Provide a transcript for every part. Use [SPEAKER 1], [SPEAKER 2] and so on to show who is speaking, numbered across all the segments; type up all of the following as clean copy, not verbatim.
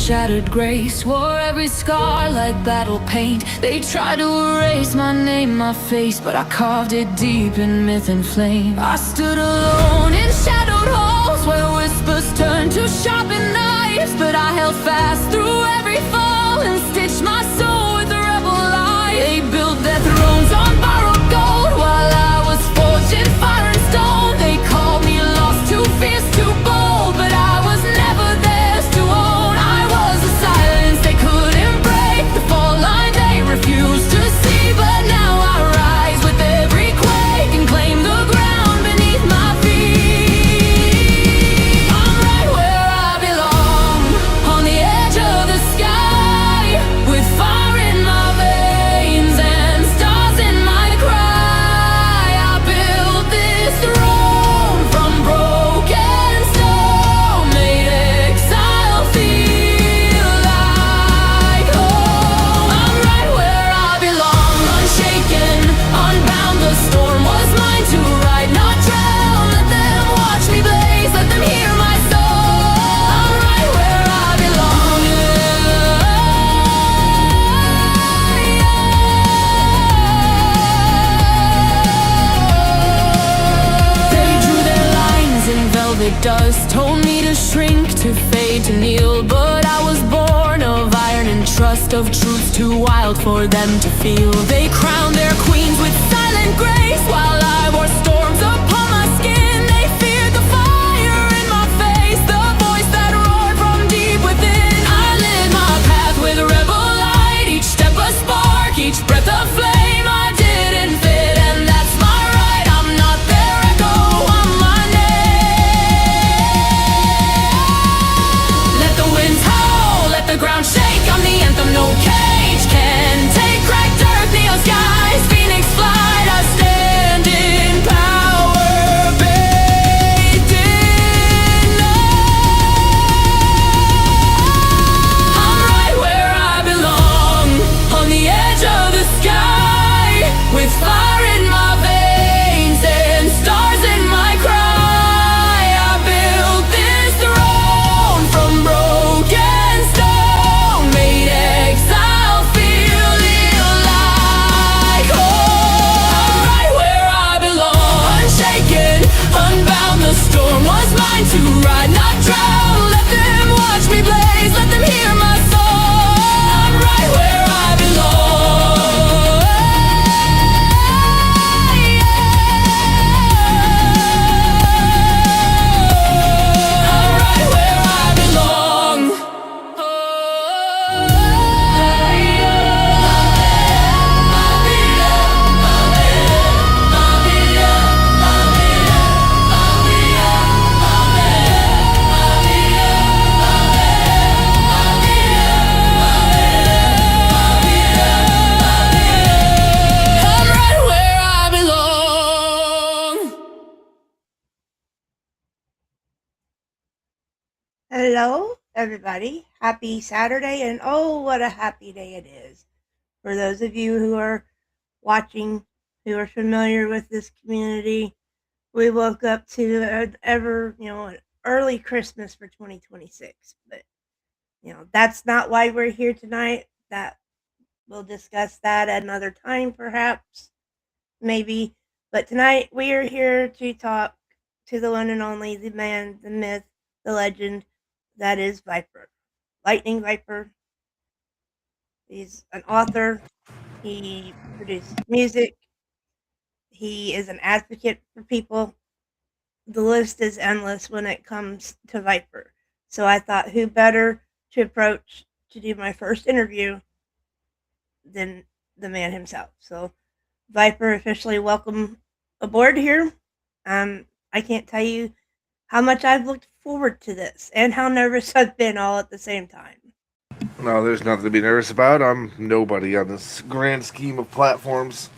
[SPEAKER 1] shattered grace, wore every scar like battle paint. They tried to erase my name, my face, but I carved it deep in myth and flame. I stood alone in shadowed halls where whispers turned to sharpened knives, but I held fast through every fall and stitched my soul with rebel light. They built their thrones on borrowed gold while I was forged in fire and stone. They called me lost, too fierce, too bold, but I was never theirs to own. I was a silence they couldn't break, the fall line they refused to see. But now I rise with every quake and claim the ground beneath my feet. I'm right where I belong, on the edge of the sky, with fire in my veins and stars in my cry. I built this throne from broken stone, made exile feel like home. I'm right where I belong, unshaken, unbound. The storm was mine to ride, not drown. Let them watch me blaze, let them hear my soul. I'm right where I belong. They drew their lines in velvet dust, told me to shrink, to fade, to kneel. But I was born of iron and trust, of truths too wild for them to feel. They crowned their queens with silent grace while I wore storms upon my skin. They feared the fire in my face, the voice that roared from deep within. I lit my path with rebel light, each step a spark, each breath a flame. I didn't fit, and that's my right. I'm not their echo, I'm my name. Let the winds howl, let the ground shake. I'm the anthem no cage can take. Cracked earth, neon skies, phoenix flight. I stand in power, bathed in love. I'm right where I belong, on the edge of the sky, with fire in my veins and stars in my cry. I built this throne from broken stone, made exile feel like home. I'm right where I belong, unshaken, unbound. The storm was mine to ride, not drown. Let them watch me blaze, let them hear my soul. I'm right where I belong. I'm right where I belong. I'm right where I belong.
[SPEAKER 2] Hello, everybody. Happy Saturday, and oh, what a happy day it is. For those of you who are watching, who are familiar with this community, we woke up to an early Christmas for 2026. But, that's not why we're here tonight. That we'll discuss that at another time, perhaps, maybe. But tonight we are here to talk to the one and only, the man, the myth, the legend, that is Viper. Lightning Viper. He's an author. He produced music. He is an advocate for people. The list is endless when it comes to Viper. So I thought, who better to approach to do my first interview than the man himself. So, Viper, officially welcome aboard here. I can't tell you how much I've looked forward to this and how nervous I've been all at the same time.
[SPEAKER 3] No, there's nothing to be nervous about. I'm nobody on this grand scheme of platforms.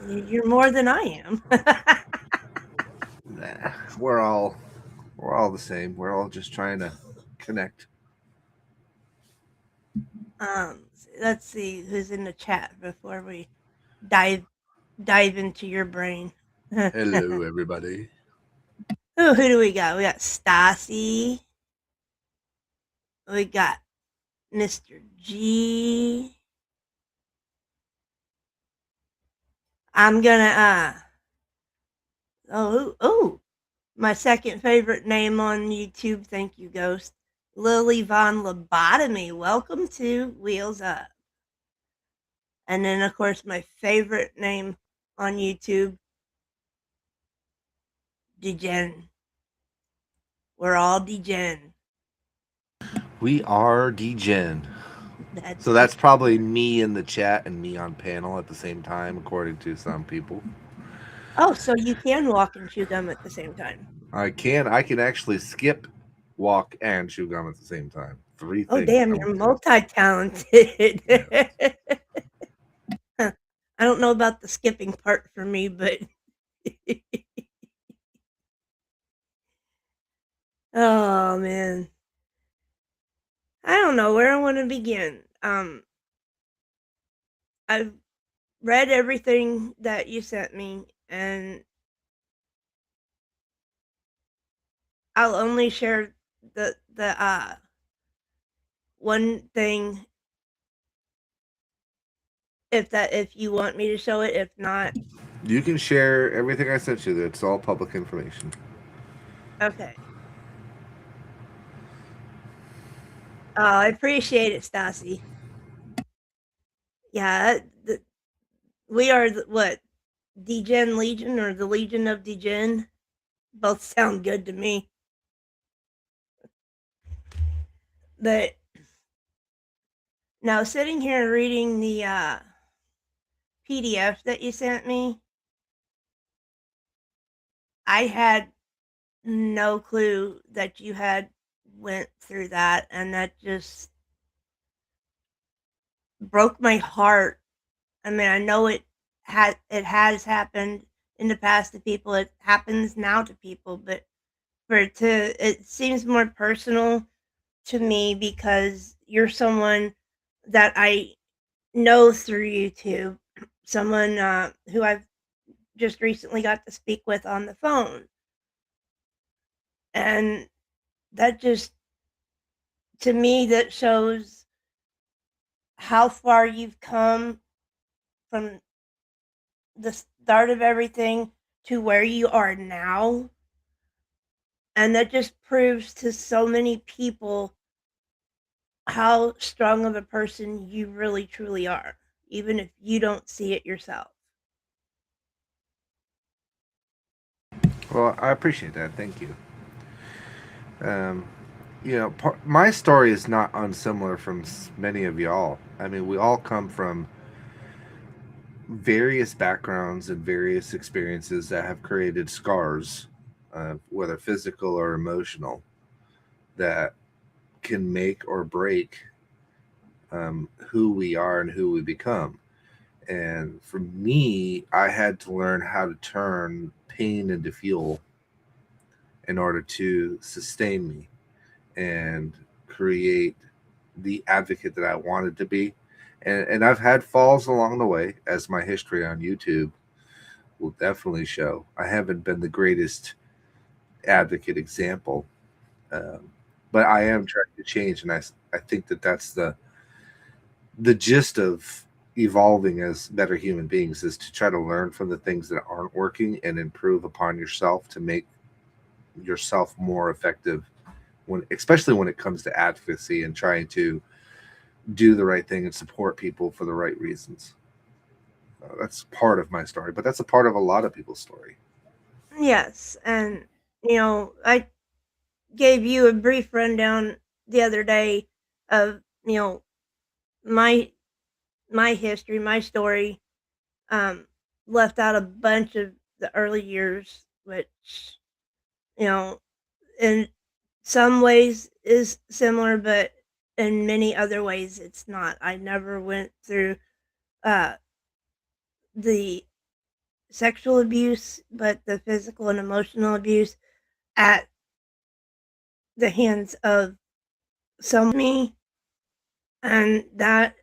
[SPEAKER 2] You're more than I am.
[SPEAKER 3] Nah, we're all the same. We're all just trying to connect.
[SPEAKER 2] Let's see who's in the chat before we dive into your brain.
[SPEAKER 3] Hello, everybody.
[SPEAKER 2] Who do we got? We got Stassi. We got Mr. G. I'm gonna my second favorite name on YouTube. Thank you, Ghost. Lily Von Lobotomy. Welcome to Wheels Up. And then, of course, my favorite name on YouTube, Degen. We're all Degen.
[SPEAKER 3] We are Degen.
[SPEAKER 2] That's
[SPEAKER 3] So that's probably me in the chat and me on panel at the same time, according to some people.
[SPEAKER 2] Oh, so you can walk and chew gum at the same time.
[SPEAKER 3] I can actually skip, walk, and chew gum at the same time. 3
[SPEAKER 2] Oh,
[SPEAKER 3] things.
[SPEAKER 2] damn, you're multi-talented. I don't know about the skipping part for me, but oh man. I don't know where I want to begin. I've read everything that you sent me, and I'll only share the one thing if you want me to show it. If not,
[SPEAKER 3] You can share everything I sent you. It's all public information.
[SPEAKER 2] okay. Oh, I appreciate it, Stassi. Yeah, we are what, Degen Legion or the Legion of Degen? Both sound good to me. But now sitting here reading the PDF that you sent me, I had no clue that you had went through that, and that just broke my heart. I mean, I know it has happened in the past to people. It happens now to people, but it seems more personal to me because you're someone that I know through YouTube, someone who I've just recently got to speak with on the phone. And that just, to me, that shows how far you've come from the start of everything to where you are now. And that just proves to so many people how strong of a person you really truly are, even if you don't see it yourself.
[SPEAKER 3] Well, I appreciate that. Thank you. My story is not unsimilar from many of y'all. I mean, we all come from various backgrounds and various experiences that have created scars, whether physical or emotional, that can make or break who we are and who we become. And for me, I had to learn how to turn pain into fuel in order to sustain me and create the advocate that I wanted to be. And I've had falls along the way, as my history on YouTube will definitely show. I haven't been the greatest advocate example, but I am trying to change, and I think that that's the gist of evolving as better human beings, is to try to learn from the things that aren't working and improve upon yourself to make yourself more effective, especially when it comes to advocacy and trying to do the right thing and support people for the right reasons. That's part of my story, but that's a part of a lot of people's story.
[SPEAKER 2] Yes, and I gave you a brief rundown the other day of my history, my story. Left out a bunch of the early years, which in some ways is similar, but in many other ways it's not. I never went through the sexual abuse, but the physical and emotional abuse at the hands of me, and that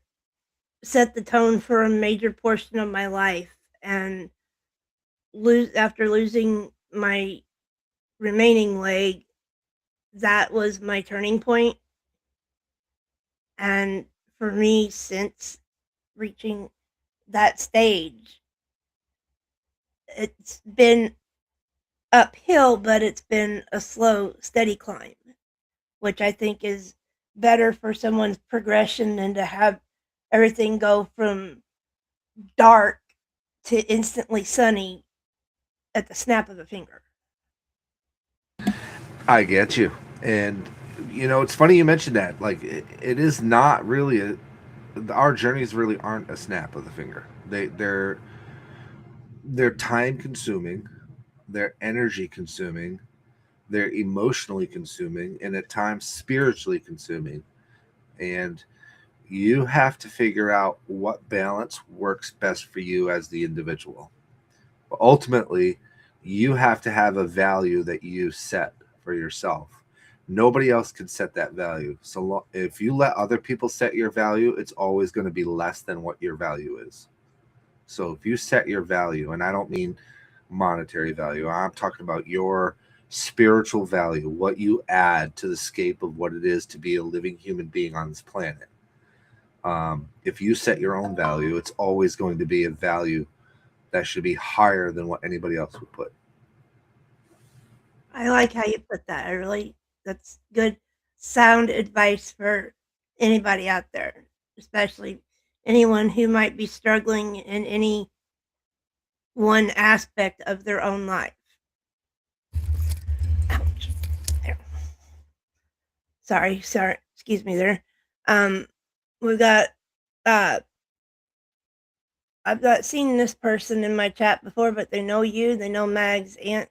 [SPEAKER 2] set the tone for a major portion of my life. And after losing my remaining leg, that was my turning point. And for me, since reaching that stage, it's been uphill, but it's been a slow, steady climb, which I think is better for someone's progression than to have everything go from dark to instantly sunny at the snap of a finger.
[SPEAKER 3] I get you. And it's funny you mentioned that. Like it is not really our journeys really aren't a snap of the finger. They're time consuming, they're energy consuming, they're emotionally consuming, and at times spiritually consuming. And you have to figure out what balance works best for you as the individual. But ultimately, you have to have a value that you set for yourself. Nobody else can set that value. So if you let other people set your value, it's always going to be less than what your value is. So if you set your value, and I don't mean monetary value, I'm talking about your spiritual value, what you add to the scape of what it is to be a living human being on this planet. If you set your own value, it's always going to be a value that should be higher than what anybody else would put.
[SPEAKER 2] I like how you put that. That's good sound advice for anybody out there, especially anyone who might be struggling in any one aspect of their own life. Ouch. There. Sorry. Excuse me there. We got I've not seen this person in my chat before, but they know you. They know Mag's Aunt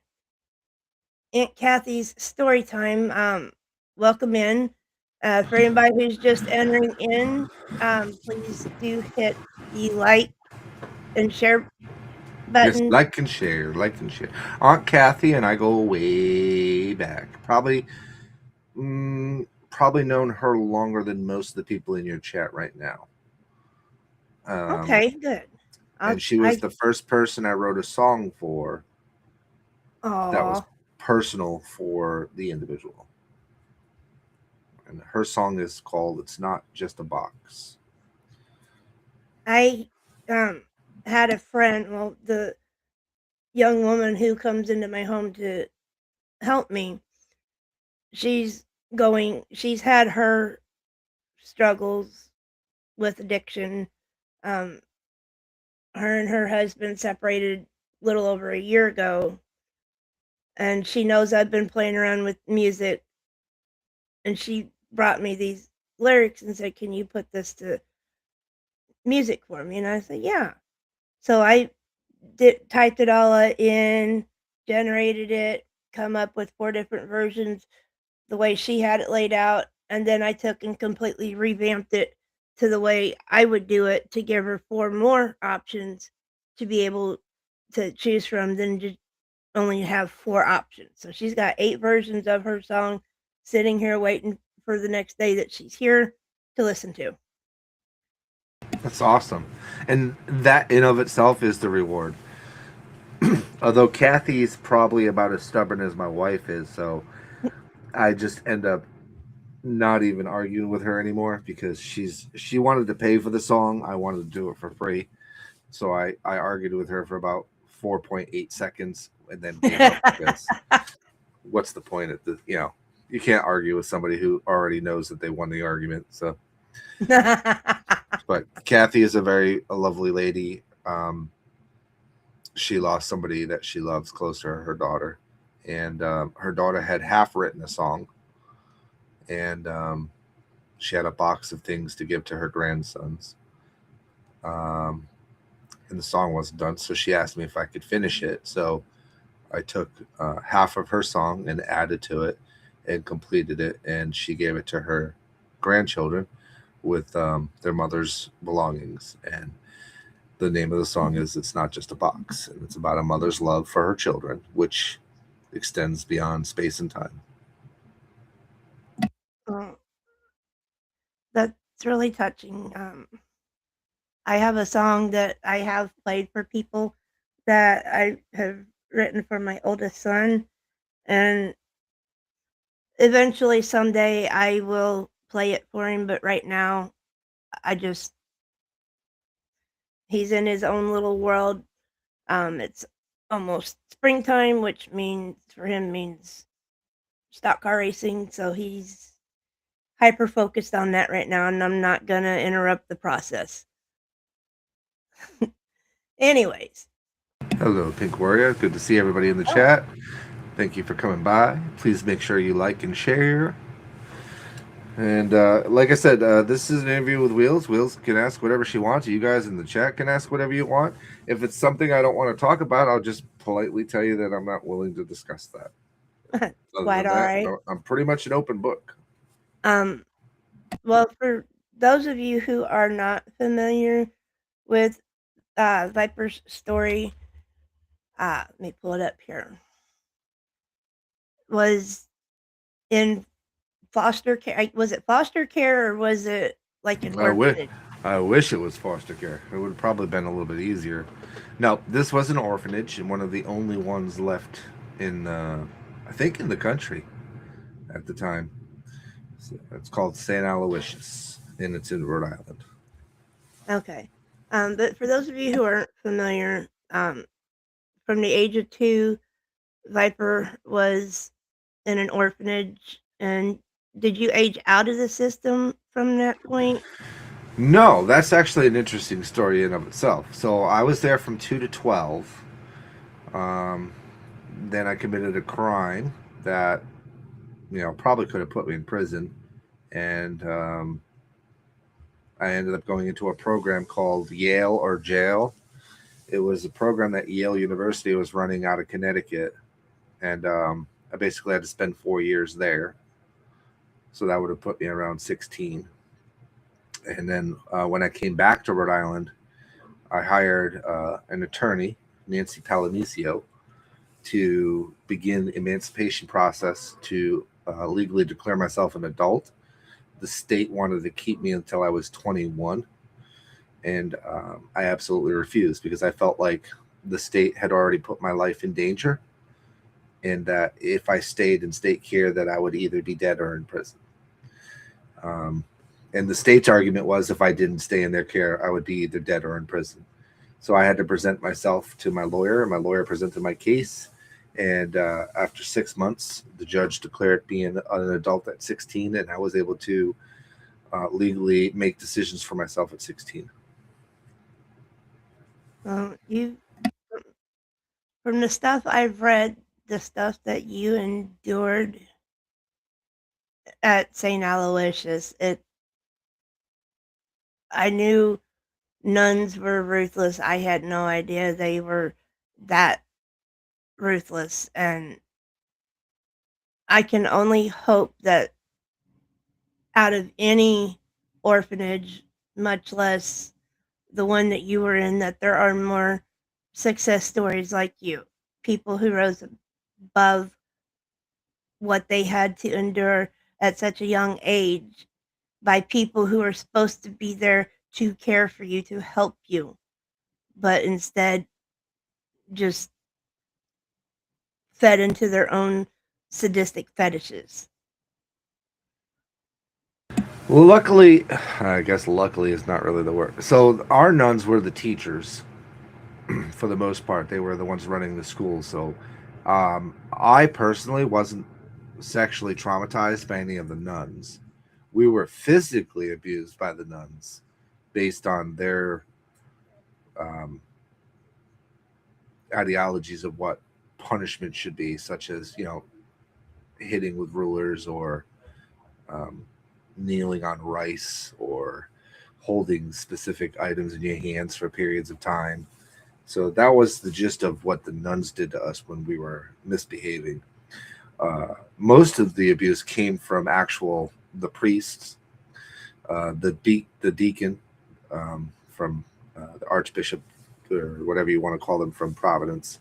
[SPEAKER 2] Kathy's story time. Welcome in. For anybody who's just entering in, please do hit the like and share
[SPEAKER 3] Yes,
[SPEAKER 2] button.
[SPEAKER 3] like and share, like and share. Aunt Kathy and I go way back. Probably known her longer than most of the people in your chat right now.
[SPEAKER 2] Okay, good.
[SPEAKER 3] And she was the first person I wrote a song for that was personal for the individual. And her song is called "It's Not Just a Box."
[SPEAKER 2] I had a friend, well, the young woman who comes into my home to help me, she's had her struggles with addiction. Her and her husband separated a little over a year ago, and she knows I've been playing around with music, and she brought me these lyrics and said, "Can you put this to music for me?" And I said, "Yeah." So I typed it all in, generated it, come up with 4 different versions the way she had it laid out, and then I took and completely revamped it to the way I would do it to give her 4 more options to be able to choose from than just only have 4 options. So she's got 8 versions of her song sitting here waiting for the next day that she's here to listen to.
[SPEAKER 3] That's awesome. And that in of itself is the reward. Although Kathy's probably about as stubborn as my wife is, so I just end up not even arguing with her anymore because she wanted to pay for the song. I wanted to do it for free. So I argued with her for about 4.8 seconds and then gave up because what's the point at the you can't argue with somebody who already knows that they won the argument. So but Kathy is a lovely lady. She lost somebody that she loves close to her daughter, and her daughter had half written a song, and she had a box of things to give to her grandsons. And the song wasn't done, so she asked me if I could finish it. So I took half of her song and added to it and completed it, and she gave it to her grandchildren with their mother's belongings. And the name of the song is "It's Not Just a Box," and it's about a mother's love for her children, which extends beyond space and time.
[SPEAKER 2] That's really touching. I have a song that I have played for people that I have written for my oldest son, and eventually someday I will play it for him, but right now, he's in his own little world. It's almost springtime, which means stock car racing, so he's hyper focused on that right now, and I'm not gonna interrupt the process. Anyways,
[SPEAKER 3] Hello, Pink Warrior. Good to see everybody in the chat. Thank you for coming by. Please make sure you like and share. And like I said, this is an interview with Wheels. Wheels can ask whatever she wants. You guys in the chat can ask whatever you want. If it's something I don't want to talk about, I'll just politely tell you that I'm not willing to discuss that.
[SPEAKER 2] quite all right.
[SPEAKER 3] I'm pretty much an open book.
[SPEAKER 2] Well, for those of you who are not familiar with Viper's story, let me pull it up here. Was in foster care. Was it foster care or was it like an orphanage?
[SPEAKER 3] I wish it was foster care. It would have probably been a little bit easier. No, this was an orphanage and one of the only ones left in, I think, in the country at the time. So it's called St. Aloysius, and it's in Rhode Island.
[SPEAKER 2] Okay. But for those of you who aren't familiar, from the age of 2, Viper was in an orphanage. And did you age out of the system from that point?
[SPEAKER 3] No, that's actually an interesting story in of itself. So I was there from 2 to 12. Then I committed a crime that, probably could have put me in prison. And I ended up going into a program called Yale or Jail. It was a program that Yale University was running out of Connecticut. And I basically had to spend 4 years there. So that would have put me around 16. And then when I came back to Rhode Island, I hired an attorney, Nancy Palanicio, to begin the emancipation process to legally declare myself an adult. The state wanted to keep me until I was 21. And I absolutely refused because I felt like the state had already put my life in danger. And that if I stayed in state care, that I would either be dead or in prison. And the state's argument was if I didn't stay in their care, I would be either dead or in prison. So I had to present myself to my lawyer, and my lawyer presented my case. And after 6 months, the judge declared me an adult at 16, and I was able to legally make decisions for myself at 16.
[SPEAKER 2] From the stuff I've read, the stuff that you endured at St. Aloysius, I knew nuns were ruthless. I had no idea they were that ruthless. And I can only hope that out of any orphanage, much less the one that you were in, that there are more success stories like you, people who rose above what they had to endure at such a young age by people who are supposed to be there to care for you, to help you, but instead just fed into their own sadistic fetishes.
[SPEAKER 3] Well, luckily, I guess luckily is not really the word. So our nuns were the teachers for the most part. They were the ones running the school. So I personally wasn't sexually traumatized by any of the nuns. We were physically abused by the nuns based on their ideologies of what punishment should be, such as, hitting with rulers or kneeling on rice or holding specific items in your hands for periods of time. So that was the gist of what the nuns did to us when we were misbehaving. Most of the abuse came from the priests, the deacon from the archbishop or whatever you want to call them from Providence.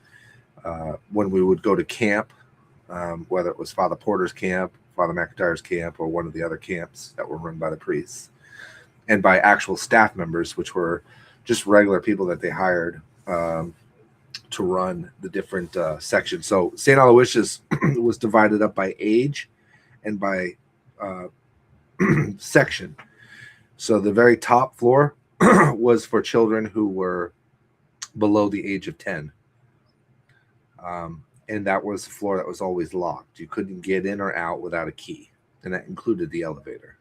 [SPEAKER 3] When we would go to camp, whether it was Father Porter's camp, Father McIntyre's camp, or one of the other camps that were run by the priests and by actual staff members, which were just regular people that they hired to run the different sections. So St. Aloysius was divided up by age and by section. So the very top floor was for children who were below the age of 10. And that was the floor that was always locked. You couldn't get in or out without a key, and that included the elevator.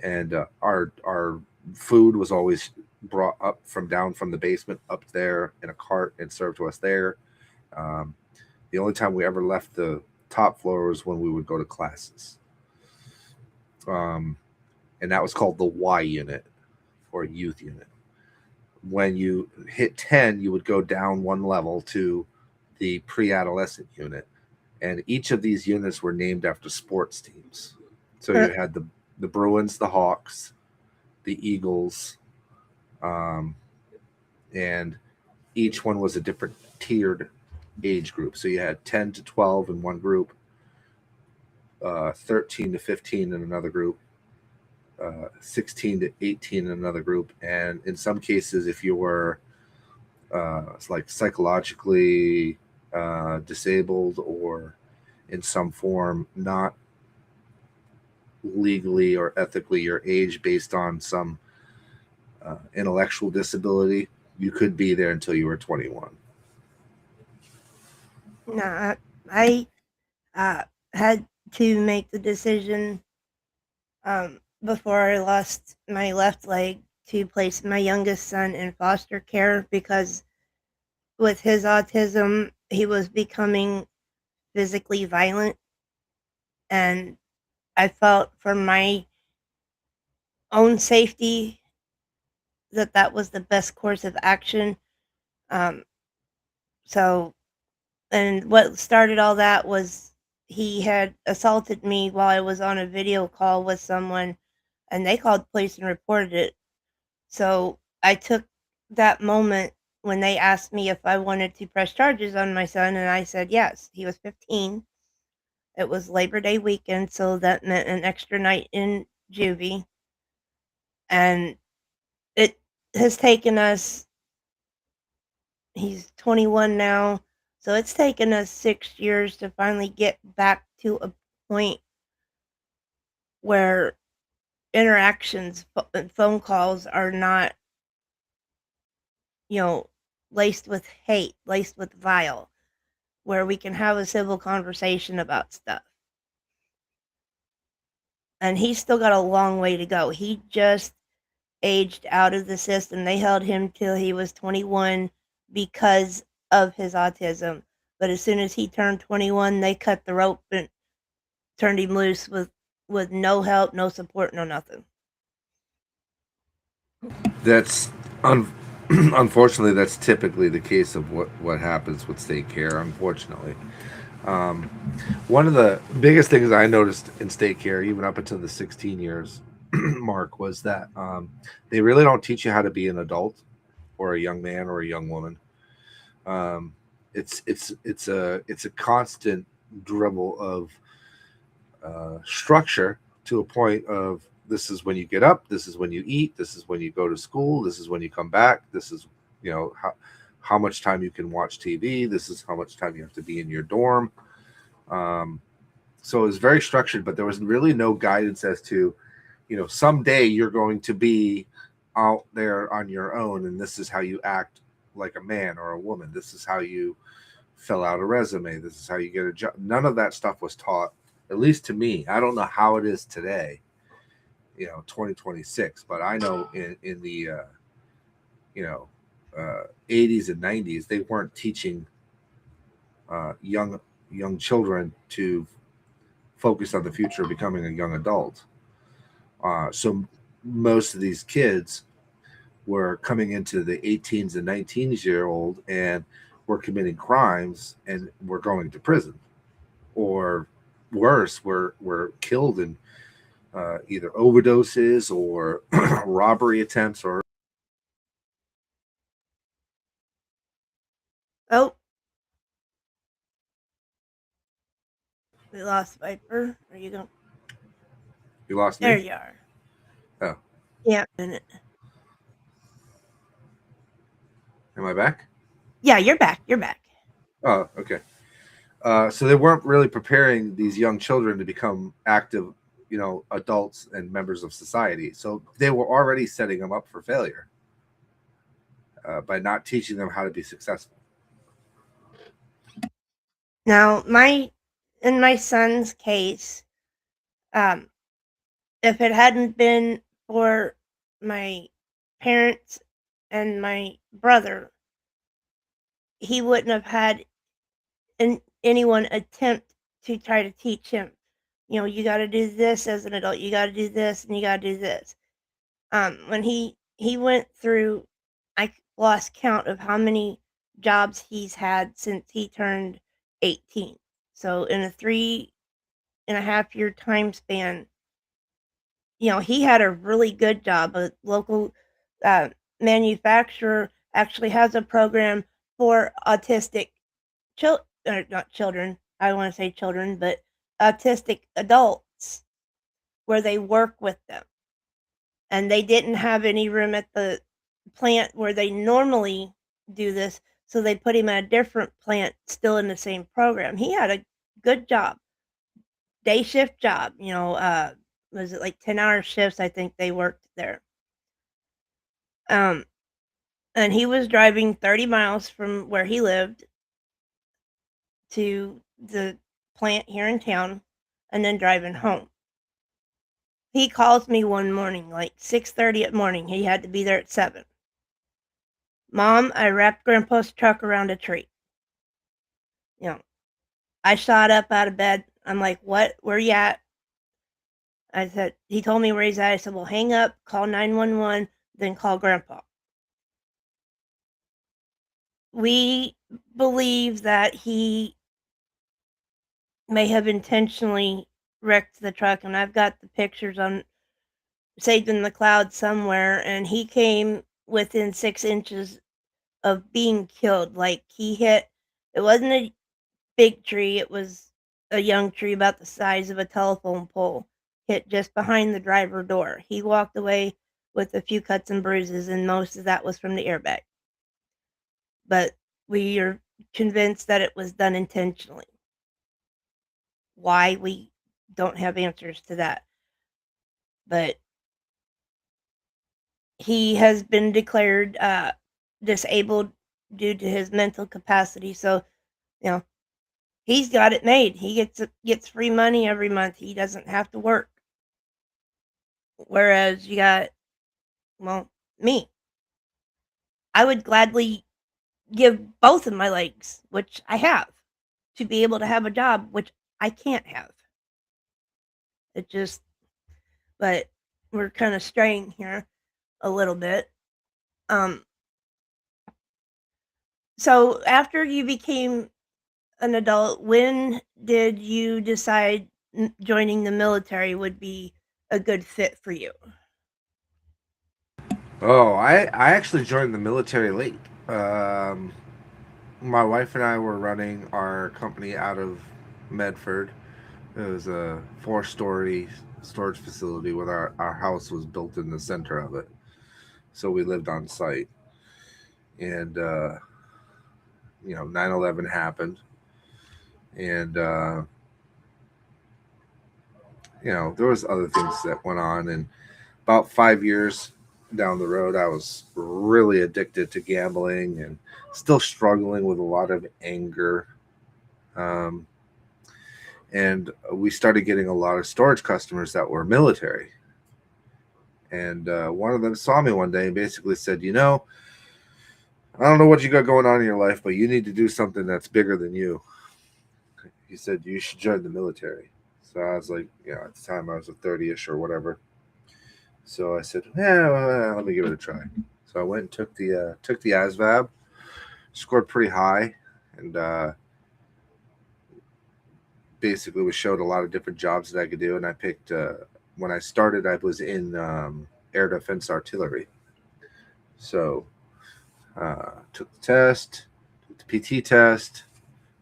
[SPEAKER 3] And our food was always brought up down from the basement up there in a cart and served to us there. The only time we ever left the top floor was when we would go to classes. And that was called the Y unit, or youth unit. When you hit 10, you would go down one level to the pre-adolescent unit, and each of these units were named after sports teams. So you had the Bruins, the Hawks, the Eagles, and each one was a different tiered age group. So you had 10 to 12 in one group, 13 to 15 in another group, 16 to 18 in another group, and in some cases, if you were like psychologically disabled or in some form not legally or ethically your age based on some intellectual disability, you could be there until you were 21.
[SPEAKER 2] No, I had to make the decision before I lost my left leg to place my youngest son in foster care, because with his autism, he was becoming physically violent, and I felt for my own safety that was the best course of action. So, and what started all that was he had assaulted me while I was on a video call with someone, and they called the police and reported it. So I took that moment when they asked me if I wanted to press charges on my son, and I said yes. He was 15. It was Labor Day weekend, so that meant an extra night in juvie. And it has taken us, he's 21 now, so it's taken us 6 years to finally get back to a point where interactions and phone calls are not, laced with hate, laced with vile, where we can have a civil conversation about stuff. And he's still got a long way to go. He just aged out of the system. They held him till he was 21 because of his autism. But as soon as he turned 21, they cut the rope and turned him loose with no help, no support, no nothing.
[SPEAKER 3] That's unfortunately, that's typically the case of what happens with state care, unfortunately. One of the biggest things I noticed in state care, even up until the 16 years mark, was that they really don't teach you how to be an adult or a young man or a young woman. It's a constant dribble of structure to a point of, this is when you get up, this is when you eat, this is when you go to school, this is when you come back, this is how much time you can watch TV, this is how much time you have to be in your dorm. So it was very structured, but there was really no guidance as to, someday you're going to be out there on your own, and this is how you act like a man or a woman. This is how you fill out a resume. This is how you get a job. None of that stuff was taught, at least to me. I don't know how it is today, 2026, but I know in the 80s and 90s, they weren't teaching young children to focus on the future of becoming a young adult. So most of these kids were coming into the 18s and 19-year-old and were committing crimes and were going to prison, or worse, were killed in either overdoses or robbery attempts or.
[SPEAKER 2] Oh, we lost Viper. Are you going?
[SPEAKER 3] You lost me?
[SPEAKER 2] There you are.
[SPEAKER 3] Oh.
[SPEAKER 2] Yeah. Minute.
[SPEAKER 3] Am I back?
[SPEAKER 2] Yeah, you're back. You're back.
[SPEAKER 3] Oh, okay. So they weren't really preparing these young children to become active adults and members of society. So they were already setting them up for failure by not teaching them how to be successful.
[SPEAKER 2] Now, in my son's case, if it hadn't been for my parents and my brother, he wouldn't have had anyone attempt to try to teach him. You got to do this as an adult. You got to do this, and you got to do this. When he went through, I lost count of how many jobs he's had since he turned 18. So in a 3.5 year time span, he had a really good job. A local manufacturer actually has a program for autistic not children. I want to say children, but autistic adults where they work with them. And they didn't have any room at the plant where they normally do this, so they put him at a different plant still in the same program. He had a good job. Day shift job, was it like 10-hour shifts? I think they worked there. And he was driving 30 miles from where he lived to the plant here in town and then driving home. He calls me one morning, like 6:30 at morning. He had to be there at 7. Mom, I wrapped Grandpa's truck around a tree. I shot up out of bed. I'm like, what? Where you at? I said, he told me where he's at. I said, well, hang up, call 911, then call Grandpa. We believe that he may have intentionally wrecked the truck, and I've got the pictures saved in the cloud somewhere, and he came within 6 inches of being killed. Like, it wasn't a big tree, it was a young tree about the size of a telephone pole, hit just behind the driver door. He walked away with a few cuts and bruises, and most of that was from the airbag. But we are convinced that it was done intentionally. Why, we don't have answers to that. But he has been declared disabled due to his mental capacity. So, he's got it made. He gets free money every month. He doesn't have to work. Whereas you got, me. I would gladly give both of my legs, which I have, to be able to have a job, which I can't have. But we're kind of straying here a little bit. So after you became an adult, when did you decide joining the military would be a good fit for you?
[SPEAKER 3] Oh, I actually joined the military late. My wife and I were running our company out of Medford. It was a 4-story storage facility with our house was built in the center of it. So we lived on site. And 9/11 happened. And there was other things that went on, and about 5 years down the road, I was really addicted to gambling and still struggling with a lot of anger. And we started getting a lot of storage customers that were military. And one of them saw me one day and basically said, I don't know what you got going on in your life, but you need to do something that's bigger than you. He said, you should join the military. So I was like, at the time I was a 30-ish or whatever. So I said, let me give it a try. So I went and took the ASVAB, scored pretty high, and basically was showed a lot of different jobs that I could do. And I picked, when I started, I was in air defense artillery. So took the test, took the PT test.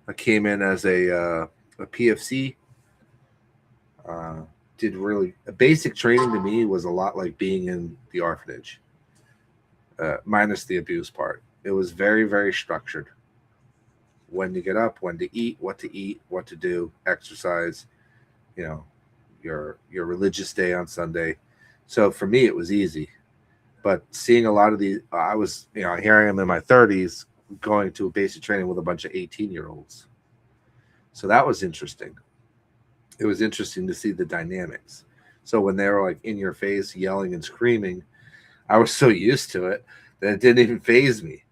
[SPEAKER 3] I came in as a PFC. Did really basic training to me was a lot like being in the orphanage, minus the abuse part. It was very, very structured. When to get up, when to eat, what to do, exercise. your religious day on Sunday. So for me, it was easy. But seeing a lot of these, I was, here I am in my 30s going to basic training with a bunch of 18-year-olds. So that was interesting. It was interesting to see the dynamics. So when they were like in your face, yelling and screaming, I was so used to it that it didn't even faze me,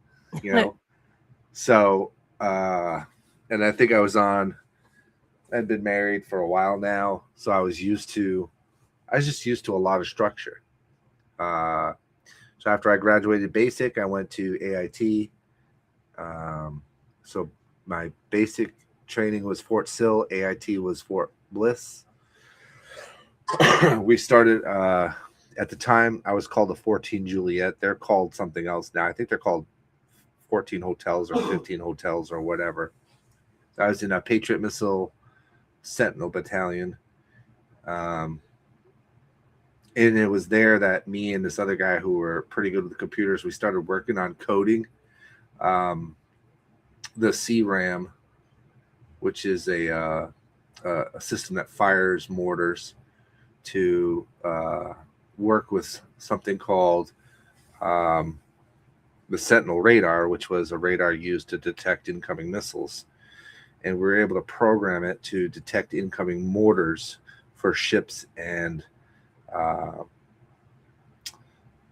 [SPEAKER 3] So, and I think I'd been married for a while now, so I was just used to a lot of structure. So after I graduated basic, I went to AIT. So my basic training was Fort Sill. AIT was Fort Bliss. We started at the time I was called the 14 Juliet. They're called something else now. I think they're called 14 hotels or 15 hotels or whatever. I was in a Patriot Missile Sentinel Battalion. And it was there that me and this other guy who were pretty good with computers, we started working on coding the CRAM, which is a system that fires mortars to work with something called the Sentinel radar, which was a radar used to detect incoming missiles. And we were able to program it to detect incoming mortars for ships and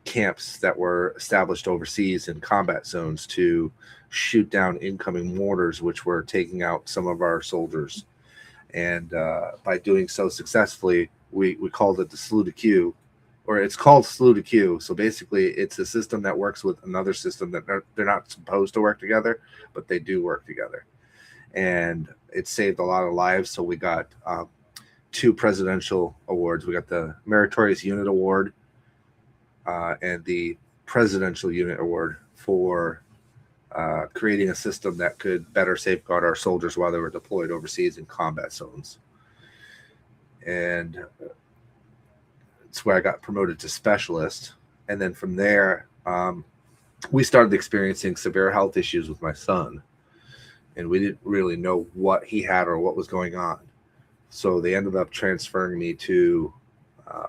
[SPEAKER 3] camps that were established overseas in combat zones to shoot down incoming mortars, which were taking out some of our soldiers. And by doing so successfully, we called it the SLU-to-Q, or it's called SLU-to-Q. So basically, it's a system that works with another system that they're not supposed to work together, but they do work together. And it saved a lot of lives. So we got 2 presidential awards. We got the Meritorious Unit Award and the Presidential Unit Award for creating a system that could better safeguard our soldiers while they were deployed overseas in combat zones. And it's where I got promoted to specialist. And then from there, we started experiencing severe health issues with my son. And we didn't really know what he had or what was going on. So they ended up transferring me to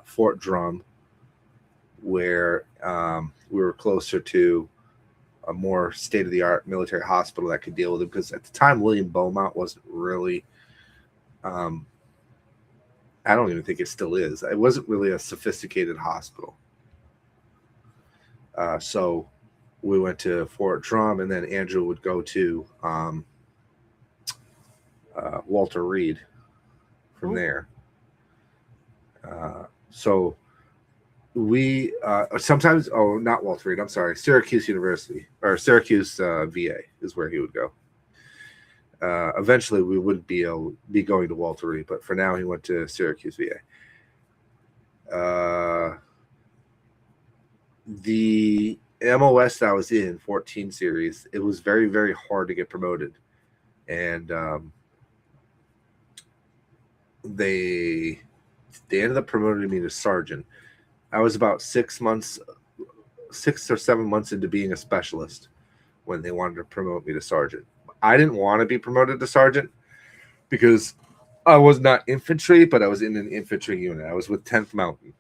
[SPEAKER 3] Fort Drum, where we were closer to a more state-of-the-art military hospital that could deal with it. Because at the time, William Beaumont wasn't really, I don't even think it still is. It wasn't really a sophisticated hospital. So we went to Fort Drum, and then Andrew would go to Walter Reed from there. So we sometimes, not Walter Reed, I'm sorry, Syracuse University, or Syracuse VA is where he would go. Eventually we would be going to Walter Reed, but for now he went to Syracuse VA. The MOS that I was in, 14 series, it was very, very hard to get promoted. And they ended up promoting me to sergeant. I was about 6 or 7 months into being a specialist when they wanted to promote me to sergeant. I didn't want to be promoted to sergeant because I was not infantry, but I was in an infantry unit. I was with 10th Mountain.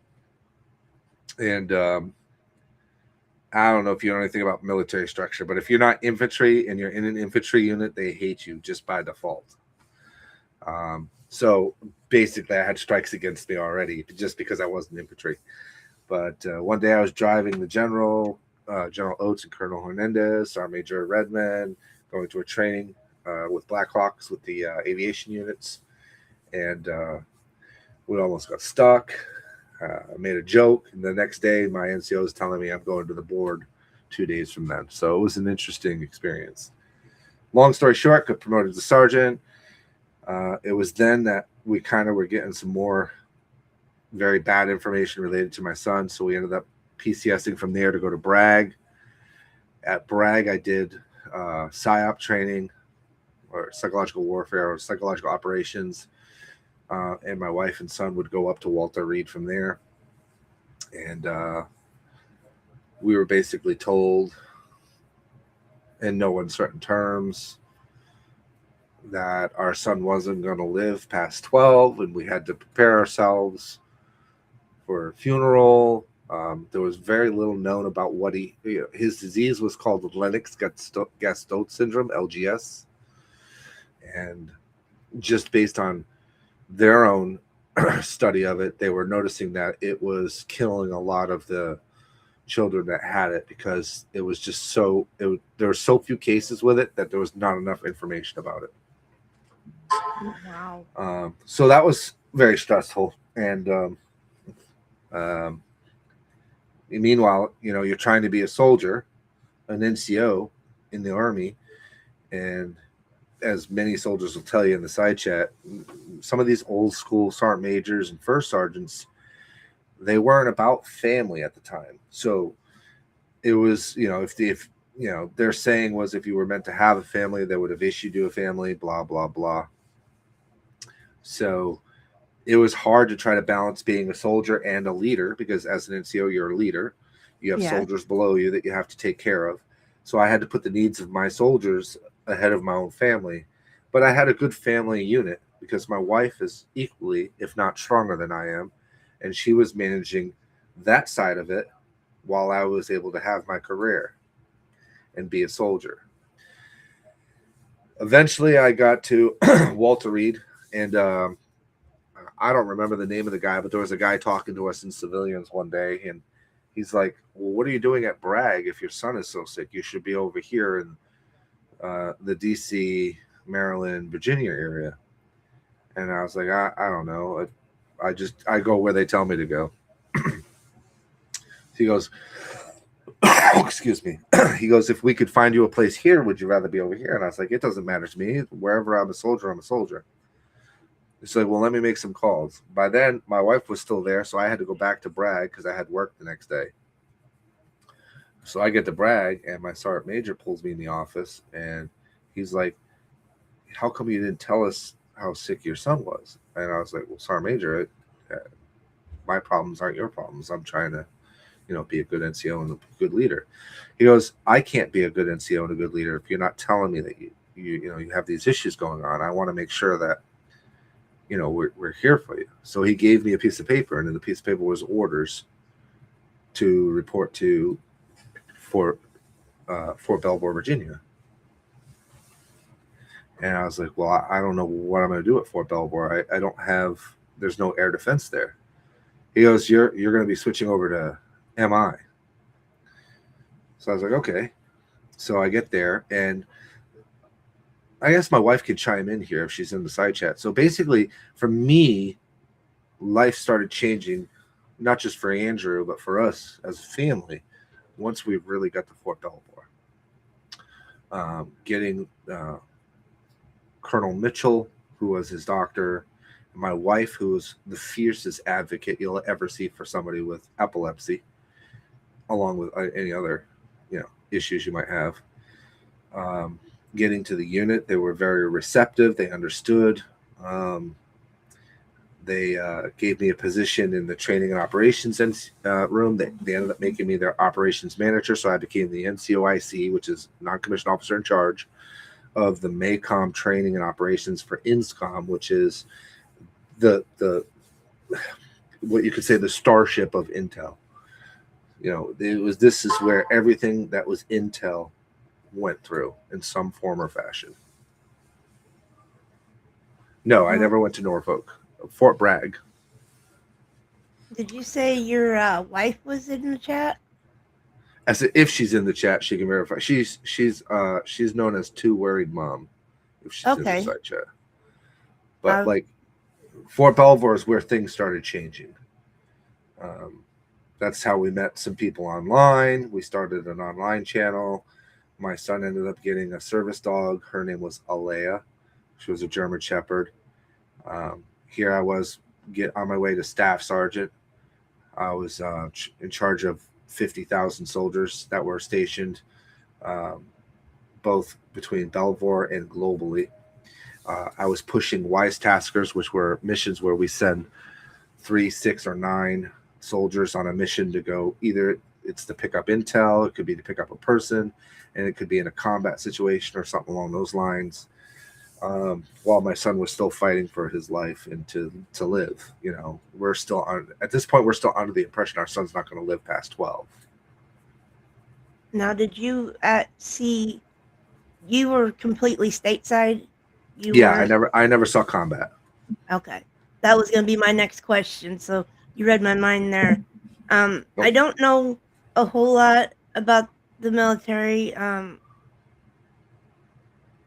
[SPEAKER 3] And I don't know if you know anything about military structure, but if you're not infantry and you're in an infantry unit, they hate you just by default. So basically I had strikes against me already just because I wasn't infantry. But one day I was driving the General Oates and Colonel Hernandez, Sergeant Major Redman, going to a training with Blackhawks with the aviation units. And we almost got stuck. I made a joke. And the next day, my NCO is telling me I'm going to the board 2 days from then. So it was an interesting experience. Long story short, got promoted to sergeant. It was then that we kind of were getting some more very bad information related to my son. So we ended up PCSing from there to go to Bragg. At Bragg, I did PSYOP training, or psychological warfare, or psychological operations. And my wife and son would go up to Walter Reed from there. And we were basically told in no uncertain terms that our son wasn't going to live past 12, and we had to prepare ourselves for a funeral. There was very little known about what his disease was called Lennox-Gastaut syndrome, LGS, and just based on their own study of it, they were noticing that it was killing a lot of the children that had it because it was just there were so few cases with it that there was not enough information about it.
[SPEAKER 2] Wow.
[SPEAKER 3] So that was very stressful. And meanwhile, you're trying to be a soldier, an NCO in the Army, and as many soldiers will tell you in the side chat, some of these old school sergeant majors and first sergeants, they weren't about family at the time. So it was, if their saying was, if you were meant to have a family, they would have issued you a family, blah, blah, blah. So it was hard to try to balance being a soldier and a leader, because as an NCO, you're a leader. You have soldiers below you that you have to take care of. So I had to put the needs of my soldiers ahead of my own family. But I had a good family unit because my wife is equally, if not stronger than I am. And she was managing that side of it while I was able to have my career and be a soldier. Eventually, I got to Walter Reed, and I don't remember the name of the guy, but there was a guy talking to us in civilians one day, and he's like, well, what are you doing at Bragg if your son is so sick? You should be over here in the DC, Maryland, Virginia area. And I was like, I don't know. I go where they tell me to go. He goes, excuse me. He goes, if we could find you a place here, would you rather be over here? And I was like, it doesn't matter to me. Wherever I'm a soldier, I'm a soldier. He's like, well, let me make some calls. By then, my wife was still there, so I had to go back to Bragg because I had work the next day. So I get to Bragg, and my sergeant major pulls me in the office, and he's like, how come you didn't tell us how sick your son was? And I was like, well, sergeant major, my problems aren't your problems. I'm trying to, be a good NCO and a good leader. He goes, I can't be a good NCO and a good leader if you're not telling me that you have these issues going on. I want to make sure that, we're here for you. So he gave me a piece of paper, and in the piece of paper was orders to report to Fort Belvoir, Virginia. And I was like, well, I don't know what I'm going to do at Fort Belvoir. I don't have, there's no air defense there. He goes, you're going to be switching over to MI. So I was like, okay. So I get there, and I guess my wife could chime in here if she's in the side chat. So basically, for me, life started changing, not just for Andrew, but for us as a family, once we really got to Fort Belvoir. Getting Colonel Mitchell, who was his doctor, and my wife, who was the fiercest advocate you'll ever see for somebody with epilepsy, along with any other, issues you might have. Getting to the unit, they were very receptive. They understood. They gave me a position in the training and operations room. They ended up making me their operations manager, so I became the NCOIC, which is non-commissioned officer in charge of the MACOM training and operations for INSCOM, which is the what you could say the starship of Intel. This is where everything that was Intel went through in some form or fashion. No, I never went to Norfolk. Fort Bragg.
[SPEAKER 2] Did you say your wife was in the chat?
[SPEAKER 3] As if she's in the chat, she can verify. She's known as Too Worried Mom, if she's in the side chat. But Fort Belvoir is where things started changing. That's how we met some people online. We started an online channel. My son ended up getting a service dog. Her name was Alea. She was a German Shepherd. Here I was on my way to staff sergeant. I was in charge of 50,000 soldiers that were stationed both between Belvoir and globally. I was pushing Wise Taskers, which were missions where we send 3, 6, or 9 soldiers on a mission to go. Either it's to pick up intel, it could be to pick up a person, and it could be in a combat situation or something along those lines. while my son was still fighting for his life and to live. You know, we're still on at this point. We're still under the impression our son's not going to live past 12.
[SPEAKER 2] Now, did you see? You were completely stateside. You
[SPEAKER 3] Yeah,
[SPEAKER 2] weren't.
[SPEAKER 3] I never saw combat.
[SPEAKER 2] Okay, that was going to be my next question. So you read my mind there. I
[SPEAKER 3] Nope.
[SPEAKER 2] don't know a whole lot about the military.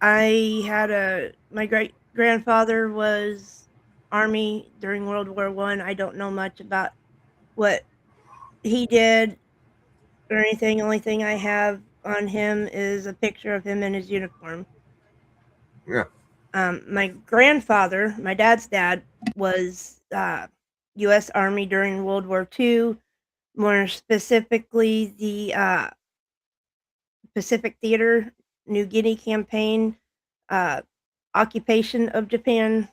[SPEAKER 2] I had my great grandfather was Army during World War I. I don't know much about what he did or anything. Only thing I have on him is a picture of him in his uniform.
[SPEAKER 3] Yeah.
[SPEAKER 2] My grandfather, my dad's dad, was U.S. Army during World War II, more specifically the Pacific Theater, New Guinea campaign, occupation of Japan.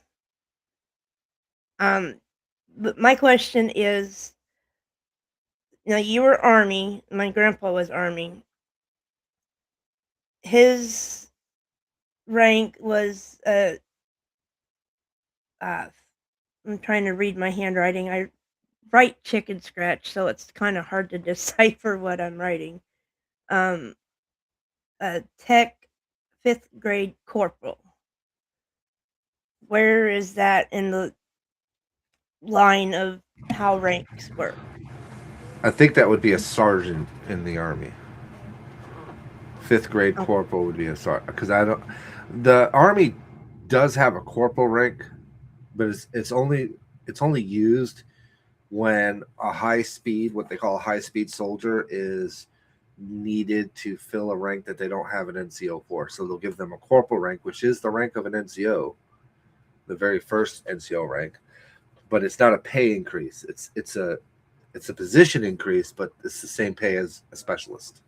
[SPEAKER 2] But my question is, now you were Army, my grandpa was Army. His rank was I'm trying to read my handwriting. I write chicken scratch, so it's kind of hard to decipher what I'm writing. A tech 5th grade corporal. Where is that in the line of how ranks work?
[SPEAKER 3] I think that would be a sergeant in the Army. 5th grade
[SPEAKER 2] Oh,
[SPEAKER 3] corporal would be a sergeant because I don't. The Army does have a corporal rank, but it's only used when a high speed, what they call a high speed soldier, is needed to fill a rank that they don't have an NCO for. So they'll give them a corporal rank, which is the rank of an NCO, the very first NCO rank, but it's not a pay increase. It's a position increase, but it's the same pay as a specialist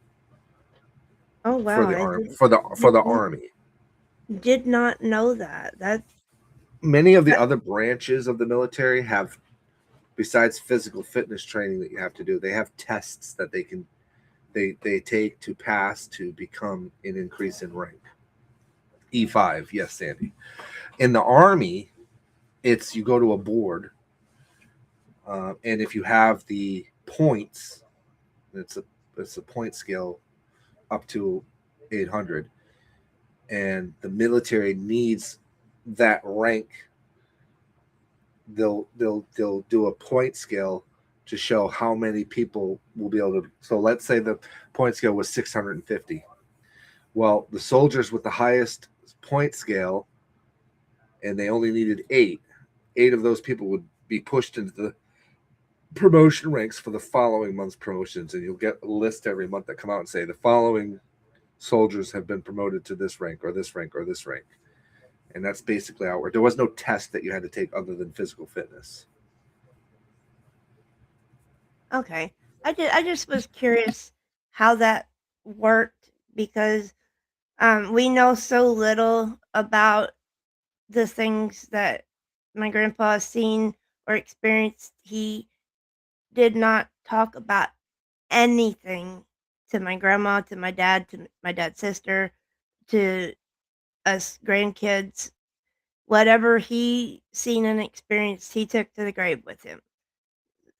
[SPEAKER 2] oh
[SPEAKER 3] for
[SPEAKER 2] wow,
[SPEAKER 3] the
[SPEAKER 2] I
[SPEAKER 3] army for
[SPEAKER 2] did,
[SPEAKER 3] the army.
[SPEAKER 2] did not know that.
[SPEAKER 3] Many of the
[SPEAKER 2] That
[SPEAKER 3] other branches of the military have, besides physical fitness training that you have to do, they have tests that they take to pass to become an increase in rank. E5, yes, Sandy. In the army, it's you go to a board, and if you have the points, it's a point scale up to 800, and the military needs that rank. They'll do a point scale to show how many people will be able to. So let's say the point scale was 650. Well, the soldiers with the highest point scale, and they only needed eight of those people would be pushed into the promotion ranks for the following month's promotions. And you'll get a list every month that come out and say the following soldiers have been promoted to this rank or this rank or this rank. And that's basically how it worked. There was no test that you had to take other than physical fitness.
[SPEAKER 2] okay. I just was curious how that worked because we know so little about the things that my grandpa has seen or experienced. He did not talk about anything to my grandma, to my dad, to my dad's sister, to us grandkids. Whatever he seen and experienced, he took to the grave with him.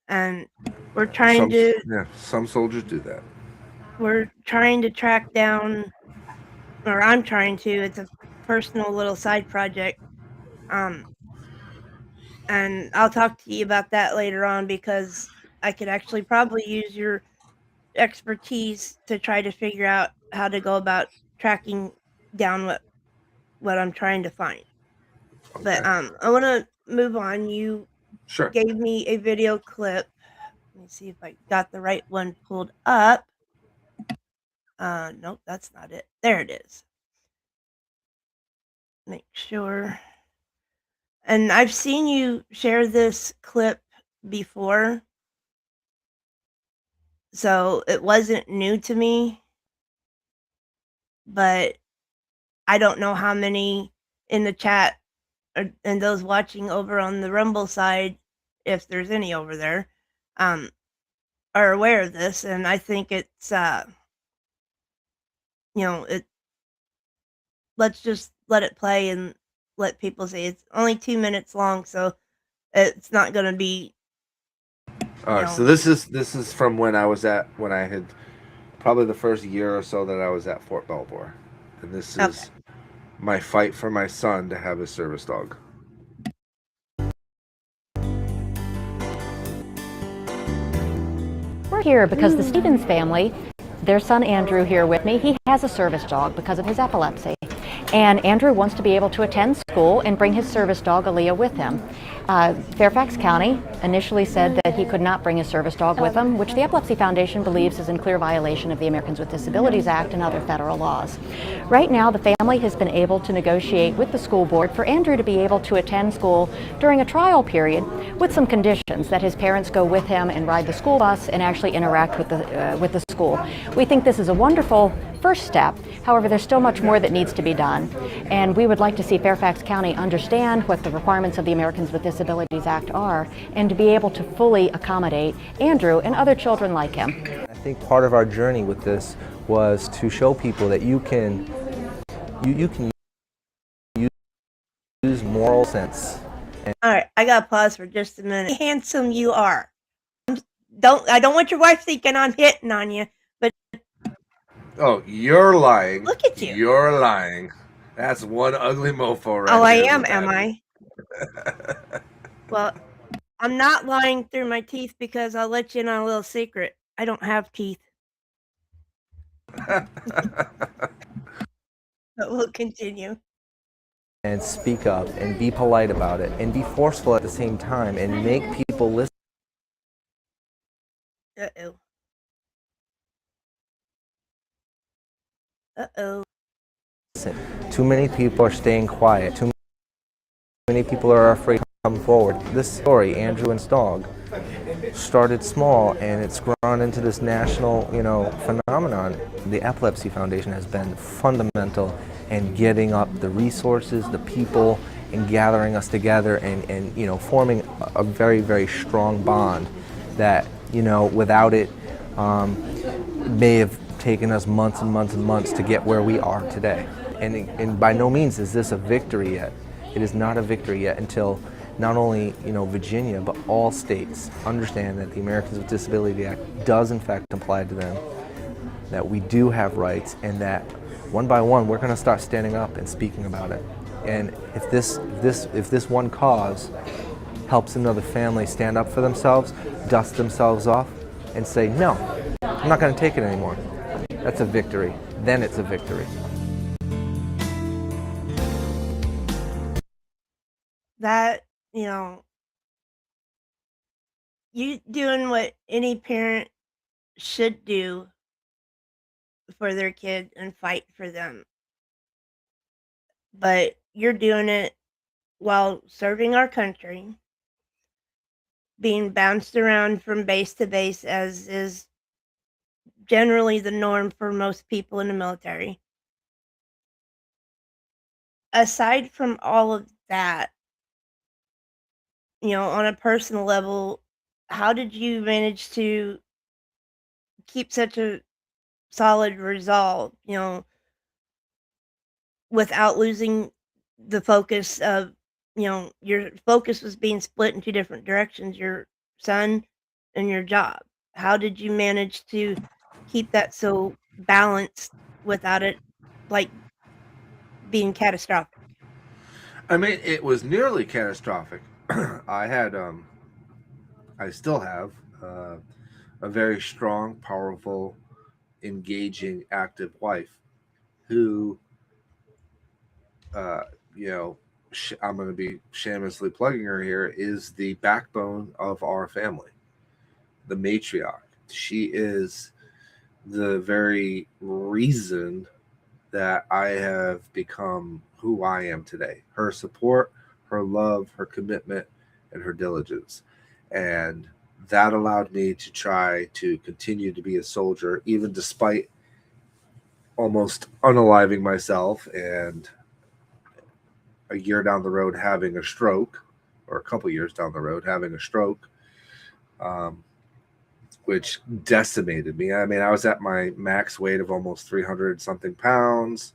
[SPEAKER 2] And we're trying to
[SPEAKER 3] Some soldiers do that.
[SPEAKER 2] we're trying to track down, or I'm trying to. It's a personal little side project. And I'll talk to you about that later on because I could actually probably use your expertise to try to figure out how to go about tracking down what I'm trying to find.
[SPEAKER 3] Okay.
[SPEAKER 2] But I want to move on. You
[SPEAKER 3] Sure.
[SPEAKER 2] gave me a video clip. Let me see if I got the right one pulled up. Nope, that's not it. There it is. Make sure. And I've seen you share this clip before, so it wasn't new to me, but I don't know how many in the chat and those watching over on the Rumble side, if there's any over there, are aware of this. And I think it's, it. Let's just let it play and let people see. It's only 2 minutes long, so it's not going to be.
[SPEAKER 3] All right, so this is from when I had probably the first year or so that I was at Fort Belvoir, and this is my fight for my son to have a service dog.
[SPEAKER 4] We're here because the Stevens family, their son Andrew here with me, he has a service dog because of his epilepsy. And Andrew wants to be able to attend school and bring his service dog Aaliyah with him. Fairfax County initially said that he could not bring his service dog with him, which the Epilepsy Foundation believes is in clear violation of the Americans with Disabilities Act and other federal laws. Right now, the family has been able to negotiate with the school board for Andrew to be able to attend school during a trial period with some conditions, that his parents go with him and ride the school bus and actually interact with the school. We think this is a wonderful first step. However, there's still much more that needs to be done, and we would like to see Fairfax County understand what the requirements of the Americans with Disabilities Act are, and to be able to fully accommodate Andrew and other children like him.
[SPEAKER 5] I think part of our journey with this was to show people that you can use moral sense.
[SPEAKER 2] All right, I got to pause for just a minute. How handsome you are. I don't want your wife thinking I'm hitting on you, but
[SPEAKER 3] Oh, you're lying.
[SPEAKER 2] look at you.
[SPEAKER 3] You're lying. That's one ugly mofo right
[SPEAKER 2] Oh, I
[SPEAKER 3] there,
[SPEAKER 2] am
[SPEAKER 3] Patty.
[SPEAKER 2] I? Well, I'm not lying through my teeth, because I'll let you in on a little secret. I don't have teeth. But we'll continue.
[SPEAKER 5] And speak up and be polite about it and be forceful at the same time and make people listen.
[SPEAKER 2] Uh-oh. Uh-oh.
[SPEAKER 5] Too many people are staying quiet. Too many people are afraid to come forward. This story, Andrew and his dog, started small and it's grown into this national, phenomenon. The Epilepsy Foundation has been fundamental in getting up the resources, the people, and gathering us together and forming a very, very strong bond that, without it, may have taken us months and months and months to get where we are today. And by no means is this a victory yet. It is not a victory yet until not only Virginia, but all states understand that the Americans with Disabilities Act does in fact apply to them, that we do have rights, and that one by one we're going to start standing up and speaking about it. And if this one cause helps another family stand up for themselves, dust themselves off, and say, no, I'm not going to take it anymore, that's a victory. Then it's a victory.
[SPEAKER 2] That, you doing what any parent should do for their kid and fight for them. But you're doing it while serving our country, being bounced around from base to base, as is generally the norm for most people in the military. Aside from all of that, on a personal level, how did you manage to keep such a solid resolve, without losing the focus of, your focus was being split in two different directions, your son and your job. How did you manage to keep that so balanced without it, like, being catastrophic?
[SPEAKER 3] I mean, it was nearly catastrophic. I still have a very strong, powerful, engaging, active wife who, I'm going to be shamelessly plugging her here, is the backbone of our family, the matriarch. She is the very reason that I have become who I am today. Her support, her love, her commitment, and her diligence. And that allowed me to try to continue to be a soldier, even despite almost unaliving myself and a year down the road having a stroke, or a couple years down the road having a stroke, which decimated me. I mean, I was at my max weight of almost 300 something pounds.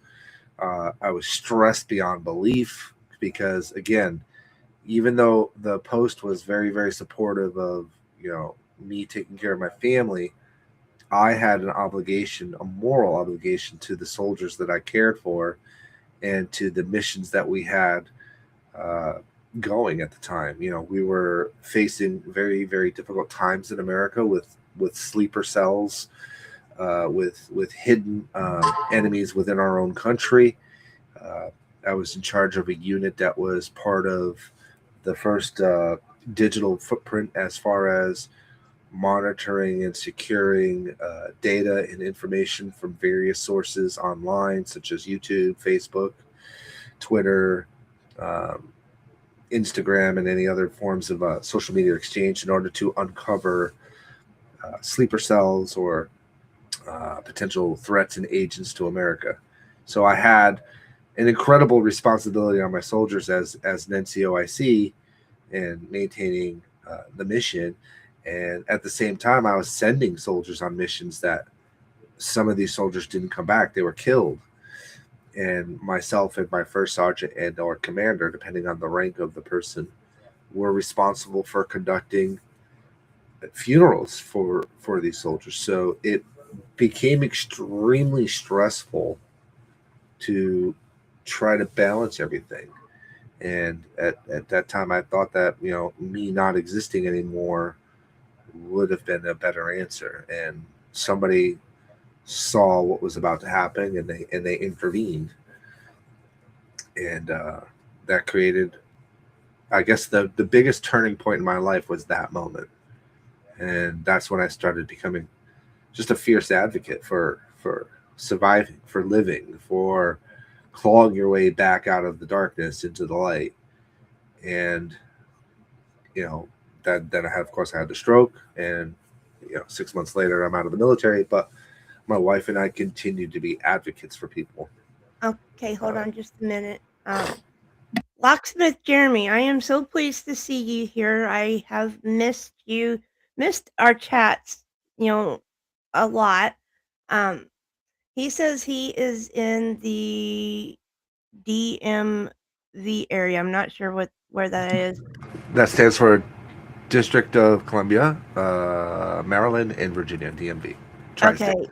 [SPEAKER 3] I was stressed beyond belief, because again, even though the post was very, very supportive of, me taking care of my family, I had an obligation, a moral obligation to the soldiers that I cared for and to the missions that we had going at the time. We were facing very, very difficult times in America with sleeper cells, with hidden enemies within our own country. I was in charge of a unit that was part of the first digital footprint as far as monitoring and securing data and information from various sources online, such as YouTube, Facebook, Twitter, Instagram, and any other forms of social media exchange in order to uncover sleeper cells or potential threats and agents to America. So I had an incredible responsibility on my soldiers as an NCOIC and maintaining the mission. And at the same time, I was sending soldiers on missions that some of these soldiers didn't come back. They were killed. And myself and my first sergeant and or commander, depending on the rank of the person, were responsible for conducting funerals for these soldiers. So it became extremely stressful to try to balance everything. And at that time, I thought that, me not existing anymore would have been a better answer. And somebody saw what was about to happen, and they intervened. And that created, I guess, the biggest turning point in my life was that moment. And that's when I started becoming just a fierce advocate for surviving, for living, for clawing your way back out of the darkness into the light. And then I had the stroke, and 6 months later I'm out of the military, but my wife and I continued to be advocates for people.
[SPEAKER 2] Okay, hold on just a minute. Locksmith Jeremy, I am so pleased to see you here. I have missed our chats, a lot. He says he is in the DMV area. I'm not sure where that is.
[SPEAKER 3] That stands for District of Columbia, Maryland, and Virginia, DMV. Tri-state.
[SPEAKER 2] Okay,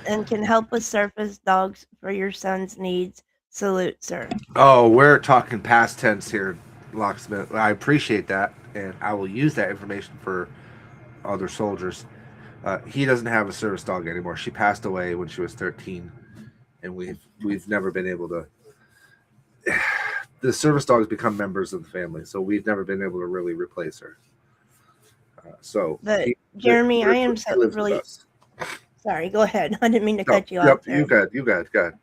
[SPEAKER 2] and can help with surface dogs for your son's needs. Salute, sir.
[SPEAKER 3] Oh, we're talking past tense here, Locksmith. I appreciate that, and I will use that information for other soldiers. He doesn't have a service dog anymore. She passed away when she was 13, and we've never been able to. The service dogs become members of the family, so we've never been able to really replace her.
[SPEAKER 2] But Jeremy, I am so really sorry. Go ahead. I didn't mean to cut you off there.
[SPEAKER 3] You got.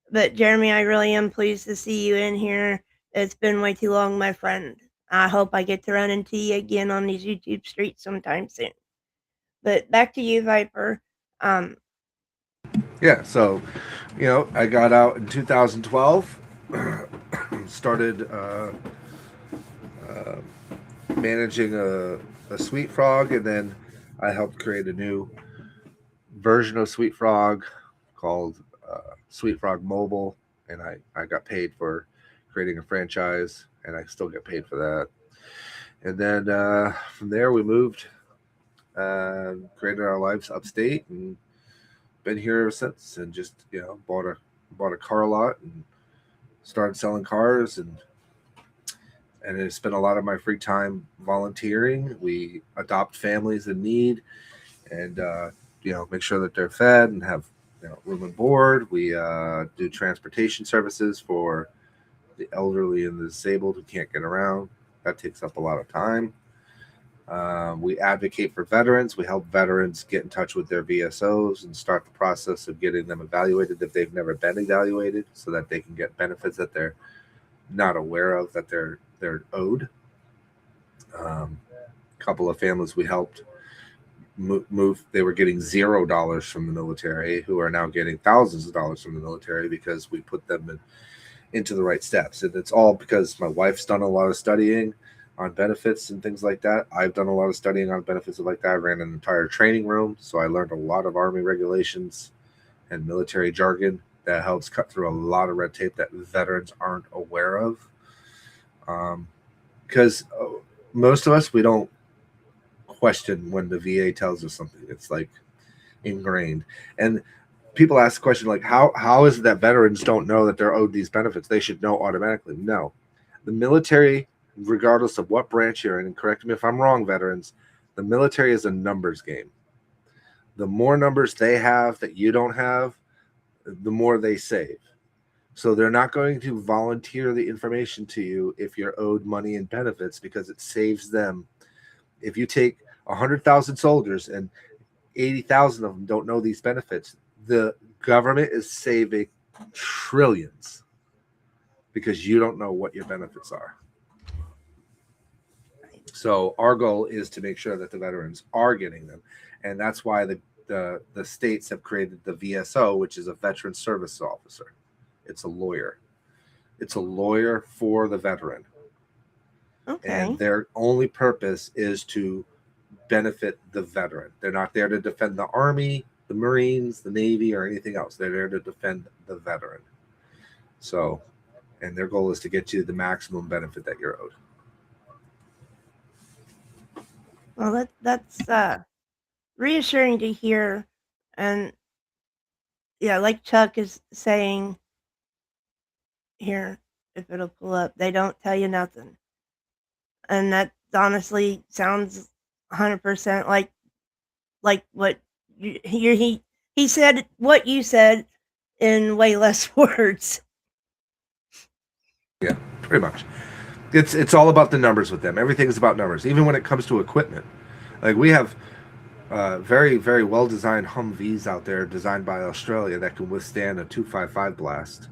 [SPEAKER 2] But Jeremy, I really am pleased to see you in here. It's been way too long, my friend. I hope I get to run into you again on these YouTube streets sometime soon. But back to you, Viper.
[SPEAKER 3] Yeah, so, I got out in 2012, started managing a Sweet Frog, and then I helped create a new version of Sweet Frog called Sweet Frog Mobile, and I got paid for creating a franchise, and I still get paid for that. And then from there we moved, created our lives upstate, and been here ever since. And just bought a car lot and started selling cars, and I spent a lot of my free time volunteering. We adopt families in need, and make sure that they're fed and have room and board. We do transportation services for the elderly and the disabled who can't get around. That takes up a lot of time. We advocate for veterans. We help veterans get in touch with their VSOs and start the process of getting them evaluated if they've never been evaluated, so that they can get benefits that they're not aware of that they're owed. A couple of families we helped move. They were getting $0 from the military, who are now getting thousands of dollars from the military because we put them into the right steps. And it's all because my wife's done a lot of studying on benefits and things like that. I've done a lot of studying on benefits like that. I ran an entire training room, so I learned a lot of Army regulations and military jargon that helps cut through a lot of red tape that veterans aren't aware of. Because most of us, we don't question when the VA tells us something. It's like ingrained. And people ask the question like, how is it that veterans don't know that they're owed these benefits? They should know automatically. No. The military, regardless of what branch you're in, and correct me if I'm wrong, veterans, the military is a numbers game. The more numbers they have that you don't have, the more they save. So they're not going to volunteer the information to you if you're owed money and benefits, because it saves them. If you take 100,000 soldiers and 80,000 of them don't know these benefits, the government is saving trillions because you don't know what your benefits are. So our goal is to make sure that the veterans are getting them. And that's why the states have created the VSO, which is a veteran service officer. It's a lawyer. It's a lawyer for the veteran.
[SPEAKER 2] Okay.
[SPEAKER 3] And their only purpose is to benefit the veteran. They're not there to defend the Army, the Marines, the Navy, or anything else. They're there to defend the veteran. So, and their goal is to get you the maximum benefit that you're owed.
[SPEAKER 2] Well, that's reassuring to hear. And yeah, like Chuck is saying here, if it'll pull up, they don't tell you nothing. And that honestly sounds 100% like what he said, what you said in way less words.
[SPEAKER 3] Yeah, pretty much. It's all about the numbers with them. Everything is about numbers, even when it comes to equipment. Like we have very, very well designed Humvees out there, designed by Australia, that can withstand a 255 blast.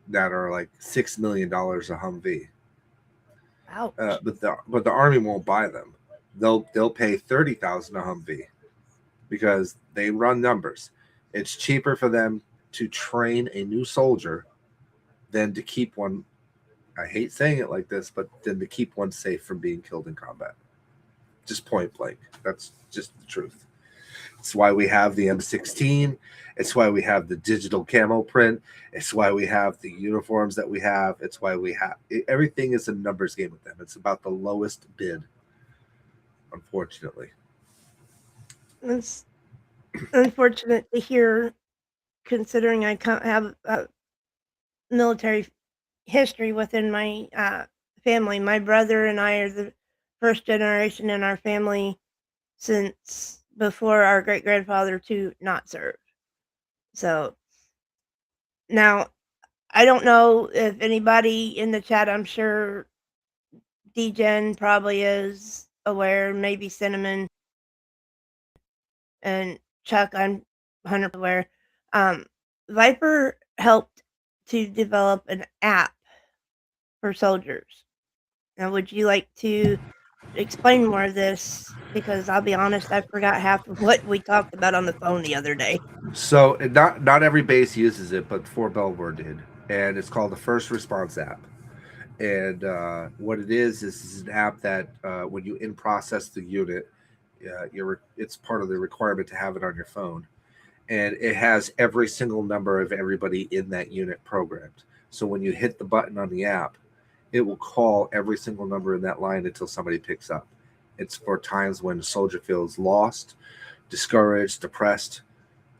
[SPEAKER 3] That are like $6 million a Humvee.
[SPEAKER 2] Ouch.
[SPEAKER 3] But the Army won't buy them. They'll pay $30,000 a Humvee because they run numbers. It's cheaper for them to train a new soldier than to keep one. I hate saying it like this, but than to keep one safe from being killed in combat. Just point blank. That's just the truth. It's why we have the M16. It's why we have the digital camo print. It's why we have the uniforms that we have. It's why we have everything is a numbers game with them. It's about the lowest bid, unfortunately.
[SPEAKER 2] It's unfortunate to hear, considering I have a military history within my family. My brother and I are the first generation in our family since before our great-grandfather to not serve. So now I don't know if anybody in the chat, I'm sure DGen probably is aware, maybe Cinnamon and Chuck, I'm 100% aware. Viper helped to develop an app for soldiers. Now, would you like to explain more of this? Because I'll be honest, I forgot half of what we talked about on the phone the other day.
[SPEAKER 3] So not every base uses it, but Fort Belvoir did, and it's called the First Response app. And what it is an app that when you in process the unit, it's part of the requirement to have it on your phone, and it has every single number of everybody in that unit programmed. So when you hit the button on the app, it will call every single number in that line until somebody picks up. It's for times when a soldier feels lost, discouraged, depressed,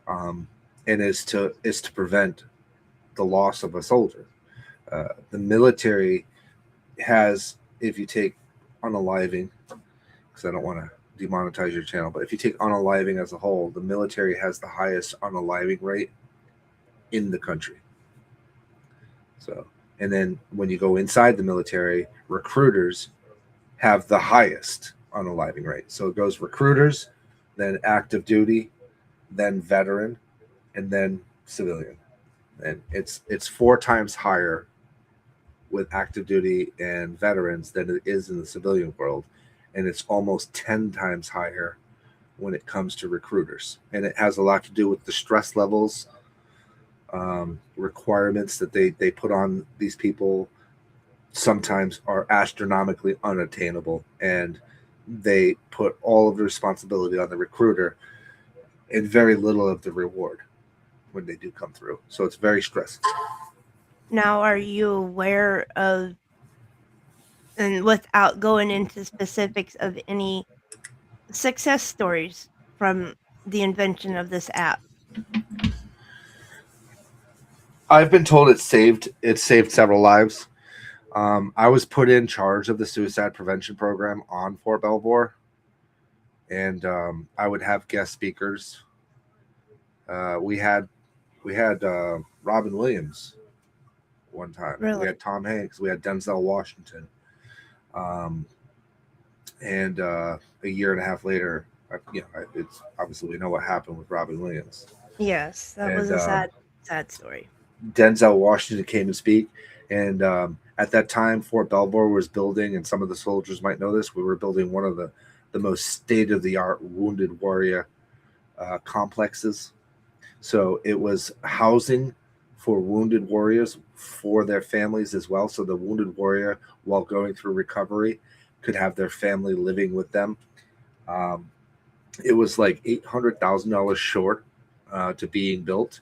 [SPEAKER 3] and is to prevent the loss of a soldier. The military has, if you take unaliving, because I don't want to demonetize your channel, but if you take unaliving as a whole, the military has the highest unaliving rate in the country. So, and then when you go inside the military, recruiters have the highest unaliving rate. So it goes recruiters, then active duty, then veteran, and then civilian. And it's 4 times higher with active duty and veterans than it is in the civilian world. And it's almost 10 times higher when it comes to recruiters. And it has a lot to do with the stress levels, requirements that they put on these people sometimes are astronomically unattainable. And they put all of the responsibility on the recruiter and very little of the reward when they do come through. So it's very stressful.
[SPEAKER 2] Now, are you aware of and without going into specifics of any success stories from the invention of this app.
[SPEAKER 3] I've been told it saved several lives. I was put in charge of the suicide prevention program on Fort Belvoir, and I would have guest speakers. We had Robin Williams one time. We
[SPEAKER 2] Really?
[SPEAKER 3] had Tom Hanks. We had Denzel Washington. And a year and a half later, it's obviously we know what happened with Robin Williams.
[SPEAKER 2] Yes, that was
[SPEAKER 3] And
[SPEAKER 2] a sad story.
[SPEAKER 3] Denzel Washington came to speak, and at that time, Fort Belvoir was building, and some of the soldiers might know this. We were building one of the most state of the art Wounded Warrior complexes. So it was housing for wounded warriors for their families as well. So the wounded warrior, while going through recovery, could have their family living with them. It was like $800,000 short to being built.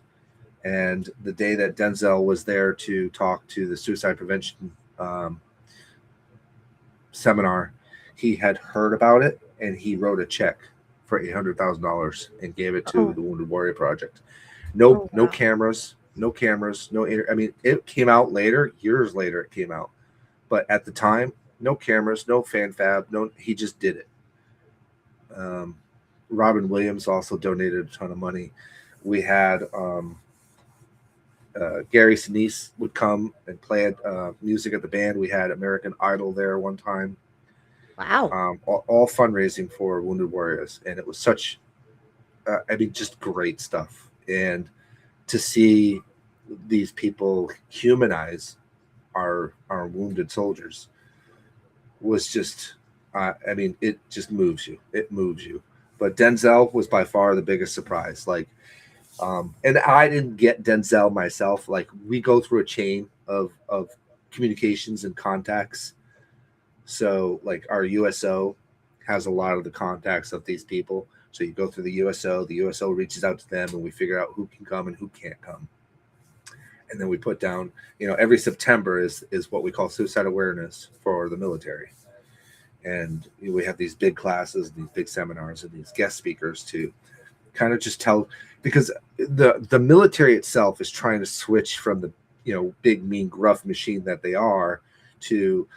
[SPEAKER 3] And the day that Denzel was there to talk to the suicide prevention seminar, he had heard about it and he wrote a check for $800,000 and gave it to the Wounded Warrior Project. No cameras, I mean, it came out later, years later it came out. But at the time, no cameras, no fan fab, he just did it. Robin Williams also donated a ton of money. We had Gary Sinise would come and play music at the band. We had American Idol there one time.
[SPEAKER 2] Wow.
[SPEAKER 3] All fundraising for Wounded Warriors. And it was such, just great stuff. And to see these people humanize our wounded soldiers was just, it just moves you. It moves you. But Denzel was by far the biggest surprise. And I didn't get Denzel myself. Like, we go through a chain of communications and contacts. So like our USO has a lot of the contacts of these people. So you go through the USO reaches out to them, and we figure out who can come and who can't come. And then we put down, every September is what we call suicide awareness for the military. And we have these big classes, these big seminars, and these guest speakers to kind of just tell, because the military itself is trying to switch from the big, mean, gruff machine that they are to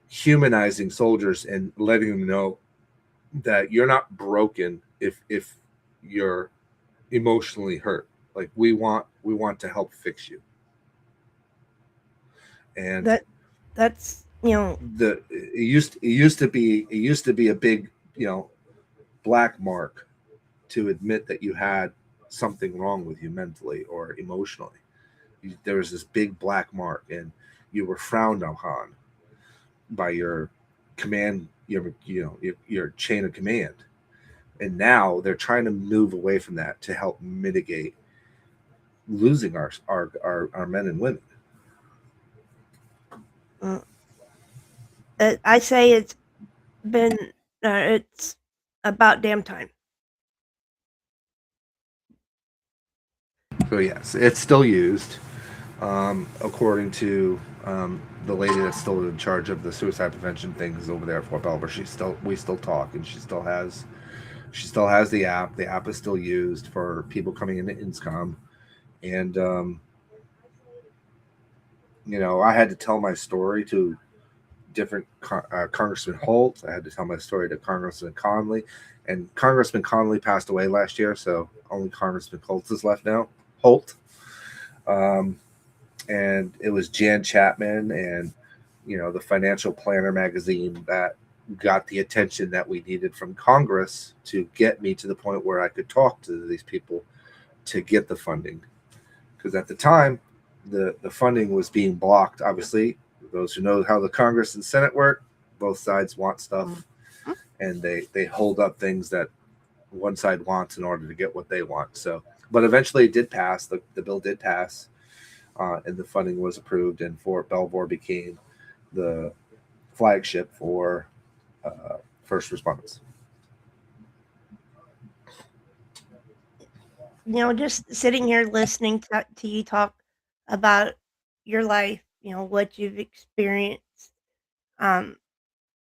[SPEAKER 3] humanizing soldiers and letting them know that you're not broken if you're emotionally hurt. Like, we want to help fix you. And
[SPEAKER 2] that's
[SPEAKER 3] it used to be a big black mark to admit that you had something wrong with you mentally or emotionally. There was this big black mark, and you were frowned upon by your command, your chain of command. And now they're trying to move away from that to help mitigate losing our men and women.
[SPEAKER 2] I say it's about damn time.
[SPEAKER 3] So yes, it's still used. According to the lady that's still in charge of the suicide prevention things over there at Fort Belvoir, we still talk, and she still has the app. The app is still used for people coming into INSCOM. And I had to tell my story to different Congressman Holt. I had to tell my story to Congressman Conley, and Congressman Conley passed away last year, so only Congressman Holt is left now. And it was Jan Chapman and the Financial Planner magazine that got the attention that we needed from Congress to get me to the point where I could talk to these people to get the funding. Because at the time, the funding was being blocked. Obviously, those who know how the Congress and Senate work, both sides want stuff, and they hold up things that one side wants in order to get what they want. So, but eventually it did pass. The bill did pass, and the funding was approved, and Fort Belvoir became the flagship for first responders.
[SPEAKER 2] Just sitting here listening to you talk about your life, what you've experienced,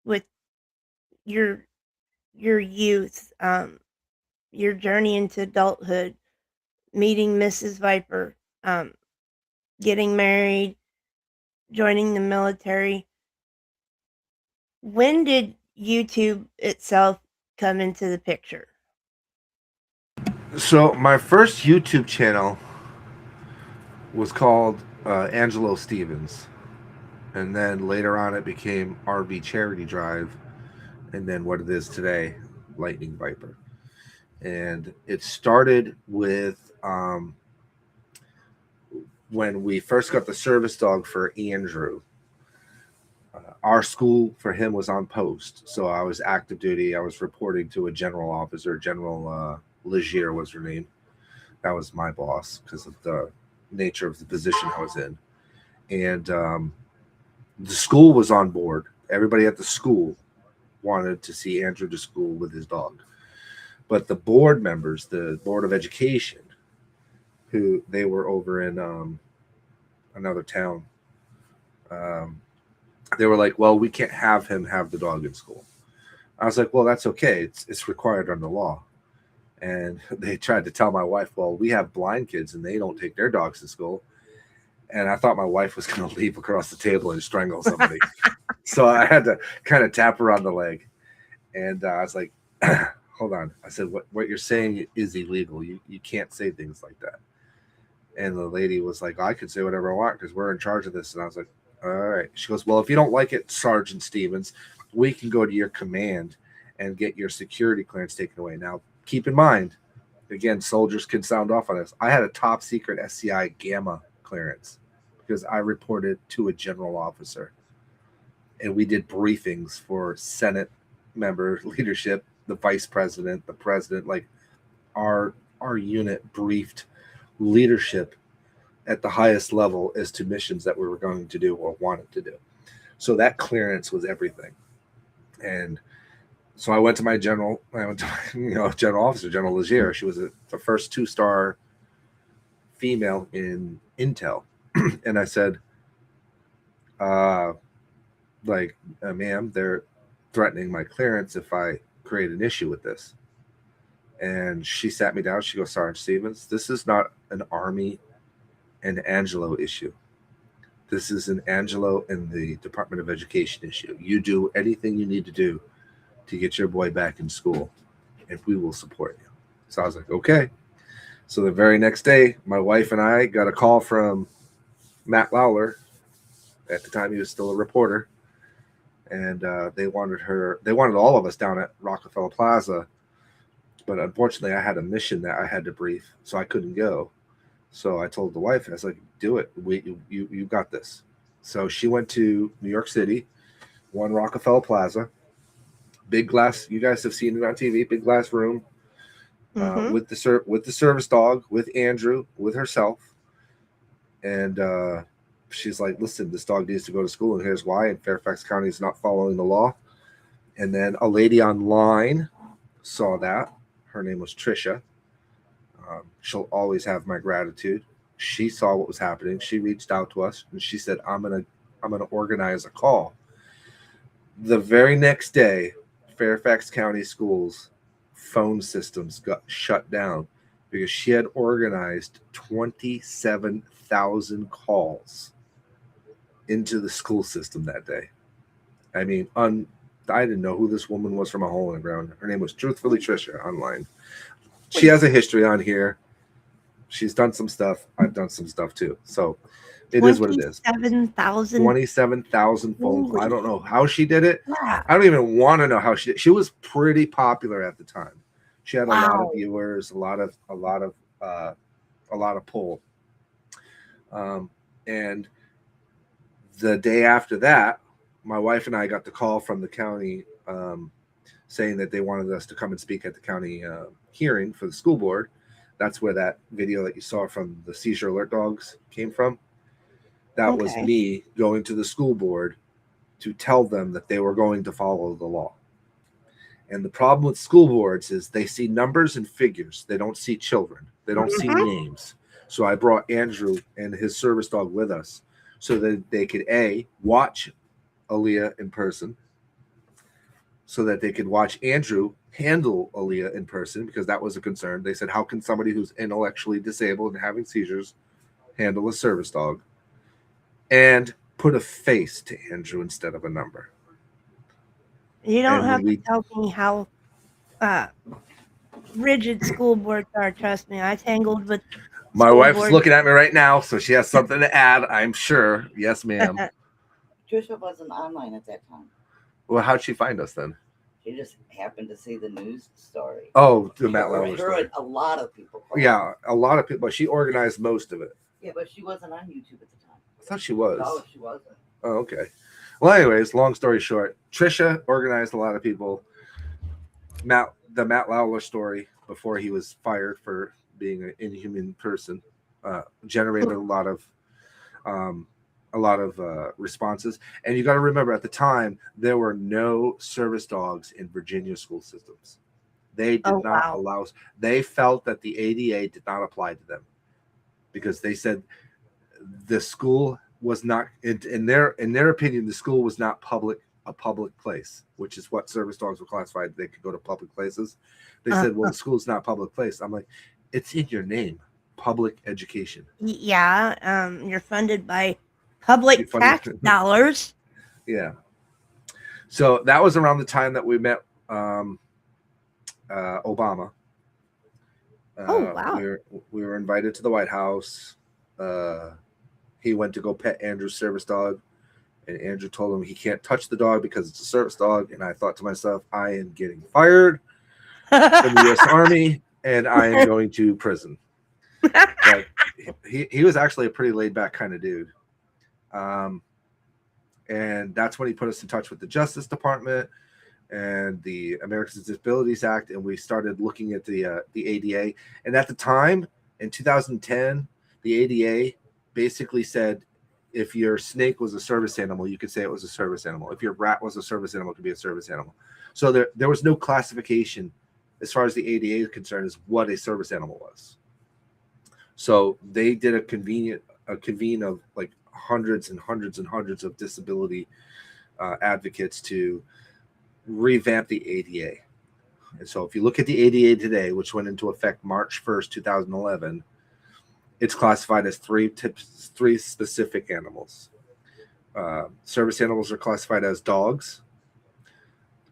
[SPEAKER 2] with your youth, your journey into adulthood, meeting Mrs. Viper, getting married, joining the military. When did YouTube itself come into the picture?
[SPEAKER 3] So my first YouTube channel was called Angelo Stevens, and then later on it became RV Charity Drive, and then what it is today, Lightning Viper. And it started with when we first got the service dog for Andrew. Our school for him was on post, so I was active duty. I was reporting to a general officer, General Legier was her name. That was my boss because of the nature of the position I was in. And the school was on board. Everybody at the school wanted to see Andrew to school with his dog. But the board members, the Board of Education, who they were over in another town, they were like, well, we can't have him have the dog in school. I was like, well, that's okay. It's required under law. And they tried to tell my wife, well, we have blind kids and they don't take their dogs to school. And I thought my wife was going to leap across the table and strangle somebody. So I had to kind of tap her on the leg. And I was like, hold on. I said, what you're saying is illegal. You can't say things like that. And the lady was like, I can say whatever I want because we're in charge of this. And I was like, all right. She goes, well, if you don't like it, Sergeant Stevens, we can go to your command and get your security clearance taken away. Now, keep in mind, again, soldiers can sound off on this. I had a top secret SCI Gamma clearance because I reported to a general officer. And we did briefings for Senate member leadership, the vice president, the president. Like our unit briefed leadership at the highest level as to missions that we were going to do or wanted to do. So that clearance was everything. And so I went to my general officer, General Legier. She was the first 2-star female in Intel. And I said, ma'am, they're threatening my clearance if I create an issue with this. And she sat me down. She goes, Sergeant Stevens, this is not an Army and Angelo issue. This is an Angelo and the Department of Education issue. You do anything you need to do to get your boy back in school, and we will support you. So I was like, okay. So the very next day, my wife and I got a call from Matt Lawler. At the time, he was still a reporter. And they wanted all of us down at Rockefeller Plaza. But unfortunately, I had a mission that I had to brief, so I couldn't go. So I told the wife, I was like, do it. You got this. So she went to New York City, one Rockefeller Plaza, big glass. You guys have seen it on TV, big glass room with the service dog, with Andrew, with herself. And she's like, listen, this dog needs to go to school, and here's why. And Fairfax County is not following the law. And then a lady online saw that. Her name was Trisha. She'll always have my gratitude. She saw what was happening. She reached out to us and she said, I'm gonna organize a call. The very next day, Fairfax County Schools phone systems got shut down because she had organized 27,000 calls into the school system that day. I mean, I didn't know who this woman was from a hole in the ground. Her name was Truthfully Trisha online. She has a history on here. She's done some stuff. I've done some stuff too. So it is what it is. 27,000 phone calls. I don't know how she did it.
[SPEAKER 2] Yeah.
[SPEAKER 3] I don't even want to know how she did. She was pretty popular at the time. She had a lot of viewers, a lot of pull. And the day after that, my wife and I got the call from the county saying that they wanted us to come and speak at the county hearing for the school board. That's where that video that you saw from the seizure alert dogs came from. That was me going to the school board to tell them that they were going to follow the law. And the problem with school boards is they see numbers and figures. They don't see children. They don't see names. So I brought Andrew and his service dog with us so that they could watch Aaliyah in person, so that they could watch Andrew handle Aaliyah in person, because that was a concern. They said, how can somebody who's intellectually disabled and having seizures handle a service dog? And put a face to Andrew instead of a number.
[SPEAKER 2] You don't
[SPEAKER 3] And
[SPEAKER 2] have
[SPEAKER 3] when
[SPEAKER 2] to tell me how rigid school boards are. Trust me, I tangled with
[SPEAKER 3] My
[SPEAKER 2] school
[SPEAKER 3] wife's
[SPEAKER 2] boards.
[SPEAKER 3] looking at me right now, so she has something to add, I'm sure. Yes, ma'am.
[SPEAKER 6] Trisha wasn't online at that time.
[SPEAKER 3] Well, how'd she find us then?
[SPEAKER 6] She just happened to see the news story.
[SPEAKER 3] Oh, the
[SPEAKER 6] She
[SPEAKER 3] Matt Lauer
[SPEAKER 6] heard
[SPEAKER 3] story.
[SPEAKER 6] a lot of people. call.
[SPEAKER 3] Yeah, a lot of people, but she organized most of it.
[SPEAKER 6] Yeah, but she wasn't on YouTube at the time.
[SPEAKER 3] I thought she was.
[SPEAKER 6] No, she wasn't.
[SPEAKER 3] Oh, okay. Well, anyways, long story short, Trisha organized a lot of people. The Matt Lauer story, before he was fired for being an inhuman person, generated a lot of responses. And you got to remember, at the time, there were no service dogs in Virginia school systems. They did not allow. They felt that the ADA did not apply to them, because they said the school was not, in their opinion, the school was not a public place, which is what service dogs were classified. They could go to public places. They said, well, the school's not a public place. I'm like, it's in your name, public education.
[SPEAKER 2] Yeah, you're funded by public tax dollars.
[SPEAKER 3] Yeah. So that was around the time that we met Obama.
[SPEAKER 2] Oh, wow.
[SPEAKER 3] We were invited to the White House. He went to go pet Andrew's service dog, and Andrew told him he can't touch the dog because it's a service dog. And I thought to myself, I am getting fired from the U.S. Army, and I am going to prison. But he was actually a pretty laid back kind of dude. And that's when he put us in touch with the Justice Department and the Americans with Disabilities Act, and we started looking at the ADA. And at the time, in 2010, the ADA basically said, if your snake was a service animal, you could say it was a service animal. If your rat was a service animal, it could be a service animal. So there was no classification as far as the ADA is concerned as what a service animal was. So they did a convene of like hundreds and hundreds and hundreds of disability advocates to revamp the ADA. And so if you look at the ADA today, which went into effect March 1st, 2011, it's classified as three specific animals. Service animals are classified as dogs,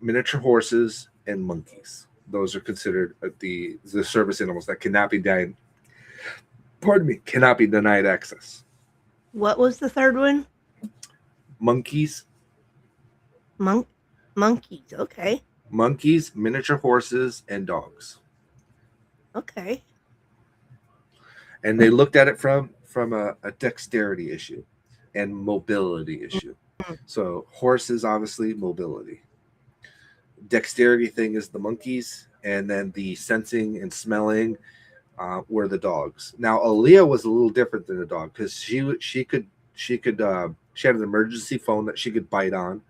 [SPEAKER 3] miniature horses, and monkeys. Those are considered the service animals that cannot be denied. Pardon me, cannot be denied access.
[SPEAKER 2] What was the third one?
[SPEAKER 3] Monkeys.
[SPEAKER 2] Monkeys. Okay.
[SPEAKER 3] Monkeys, miniature horses, and dogs.
[SPEAKER 2] Okay.
[SPEAKER 3] And they looked at it from a dexterity issue and mobility issue. So horses, obviously, mobility. Dexterity thing is the monkeys, and then the sensing and smelling were the dogs. Now, Aaliyah was a little different than a dog, because she had an emergency phone that she could bite on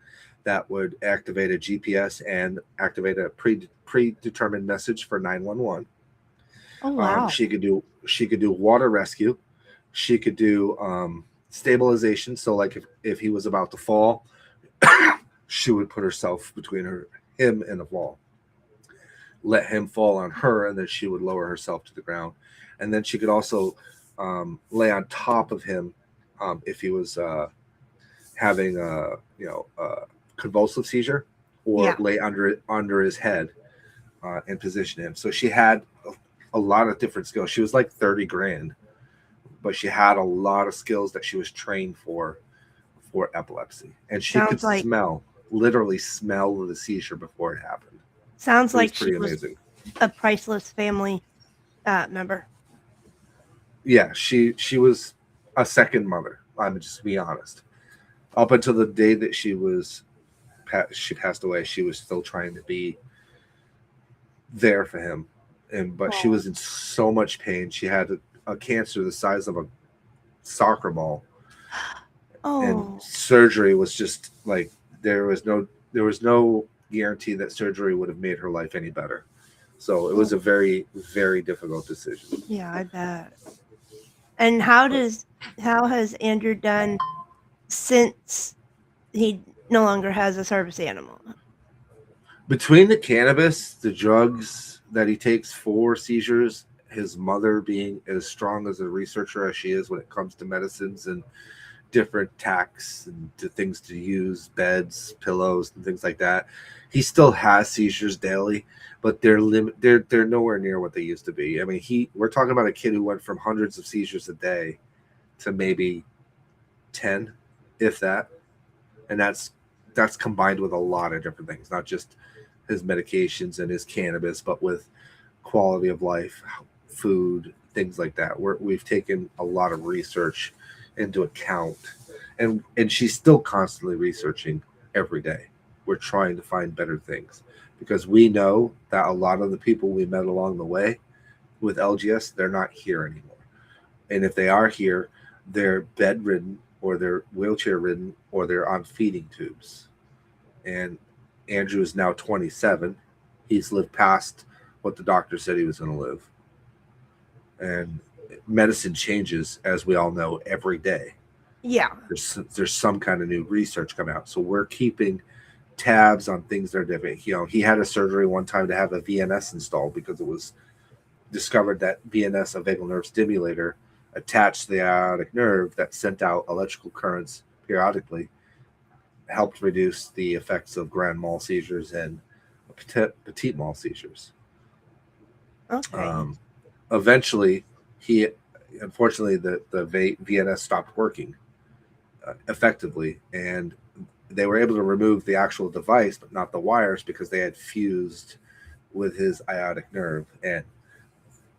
[SPEAKER 3] that would activate a GPS and activate a predetermined message for 911.
[SPEAKER 2] Oh, wow.
[SPEAKER 3] She could do water rescue. She could do stabilization. So like if he was about to fall, she would put herself between him and the wall, let him fall on her, and then she would lower herself to the ground. And then she could also lay on top of him if he was having a convulsive seizure, or lay under his head and position him. So she had a lot of different skills. She was like 30 grand, but she had a lot of skills that she was trained for epilepsy. And she could literally smell the seizure before it happened.
[SPEAKER 2] Sounds like
[SPEAKER 3] pretty
[SPEAKER 2] she was
[SPEAKER 3] amazing.
[SPEAKER 2] A priceless family member.
[SPEAKER 3] Yeah, she was a second mother. I'm just be honest. Up until the day that she passed away, she was still trying to be there for him. But she was in so much pain. She had a cancer the size of a soccer ball.
[SPEAKER 2] Oh.
[SPEAKER 3] And surgery was just like, there was no guarantee that surgery would have made her life any better. So it was a very, very difficult decision.
[SPEAKER 2] Yeah, I bet. And how has Andrew done since he no longer has a service animal?
[SPEAKER 3] Between the cannabis, the drugs that he takes for seizures, his mother being as strong as a researcher as she is when it comes to medicines and different tacks and to things to use, beds, pillows, and things like that, he still has seizures daily, but they're nowhere near what they used to be. I mean, we're talking about a kid who went from hundreds of seizures a day to maybe 10, if that, and that's combined with a lot of different things, not just his medications and his cannabis, but with quality of life, food, things like that. We've taken a lot of research into account, and she's still constantly researching every day. We're trying to find better things because we know that a lot of the people we met along the way with LGS, they're not here anymore. And if they are here, they're bedridden or they're wheelchair ridden or they're on feeding tubes. And Andrew is now 27. He's lived past what the doctor said he was going to live. And medicine changes, as we all know, every day.
[SPEAKER 2] Yeah.
[SPEAKER 3] There's some kind of new research coming out. So we're keeping tabs on things that are different. You know, he had a surgery one time to have a VNS installed because it was discovered that VNS, a vagal nerve stimulator, attached to the aortic nerve that sent out electrical currents periodically, helped reduce the effects of grand mal seizures and petite mal seizures.
[SPEAKER 2] Okay.
[SPEAKER 3] Eventually, unfortunately, the VNS stopped working effectively, and they were able to remove the actual device, but not the wires because they had fused with his aortic nerve, and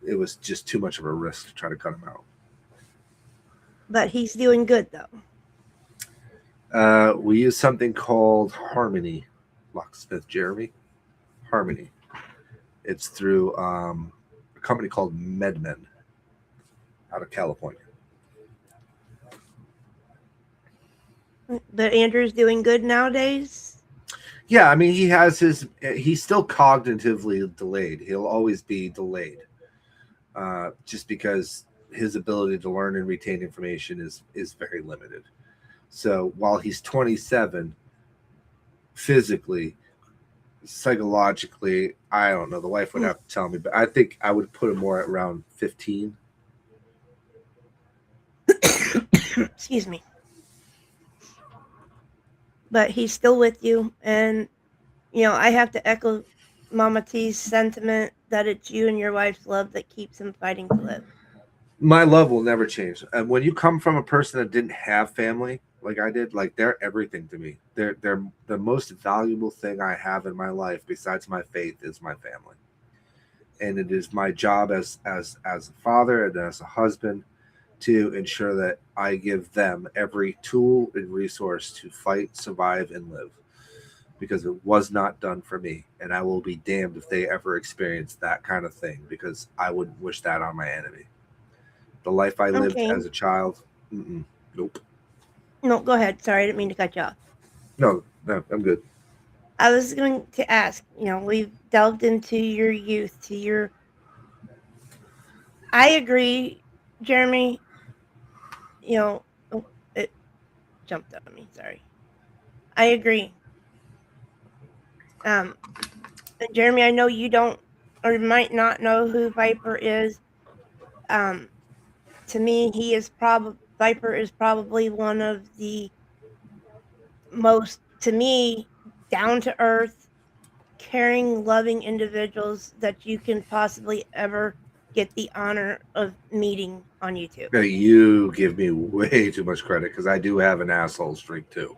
[SPEAKER 3] it was just too much of a risk to try to cut him out.
[SPEAKER 2] But he's doing good, though.
[SPEAKER 3] We use something called Harmony, Locksmith Jeremy. Harmony. It's through a company called MedMen out of California.
[SPEAKER 2] But Andrew's doing good nowadays?
[SPEAKER 3] Yeah, I mean, he's still cognitively delayed. He'll always be delayed just because his ability to learn and retain information is very limited. So while he's 27, physically, psychologically, I don't know. The wife would have to tell me, but I think I would put him more at around 15.
[SPEAKER 2] Excuse me. But he's still with you, and you know, I have to echo Mama T's sentiment that it's you and your wife's love that keeps him fighting to live.
[SPEAKER 3] My love will never change. And when you come from a person that didn't have family like I did, like they're everything to me. They're the most valuable thing I have in my life besides my faith is my family. And it is my job as a father and as a husband to ensure that I give them every tool and resource to fight, survive, and live. Because it was not done for me. And I will be damned if they ever experience that kind of thing, because I wouldn't wish that on my enemy. The life I lived as a child, nope.
[SPEAKER 2] No, go ahead. Sorry, I didn't mean to cut you off.
[SPEAKER 3] No, I'm good.
[SPEAKER 2] I was going to ask, you know, we've delved into your youth, to your... I agree, Jeremy. You know, it jumped on me, sorry. I agree. Jeremy, I know you don't or might not know who Viper is. To me, Viper is probably one of the most, to me, down to earth, caring, loving individuals that you can possibly ever get the honor of meeting on YouTube.
[SPEAKER 3] You give me way too much credit because I do have an asshole streak too.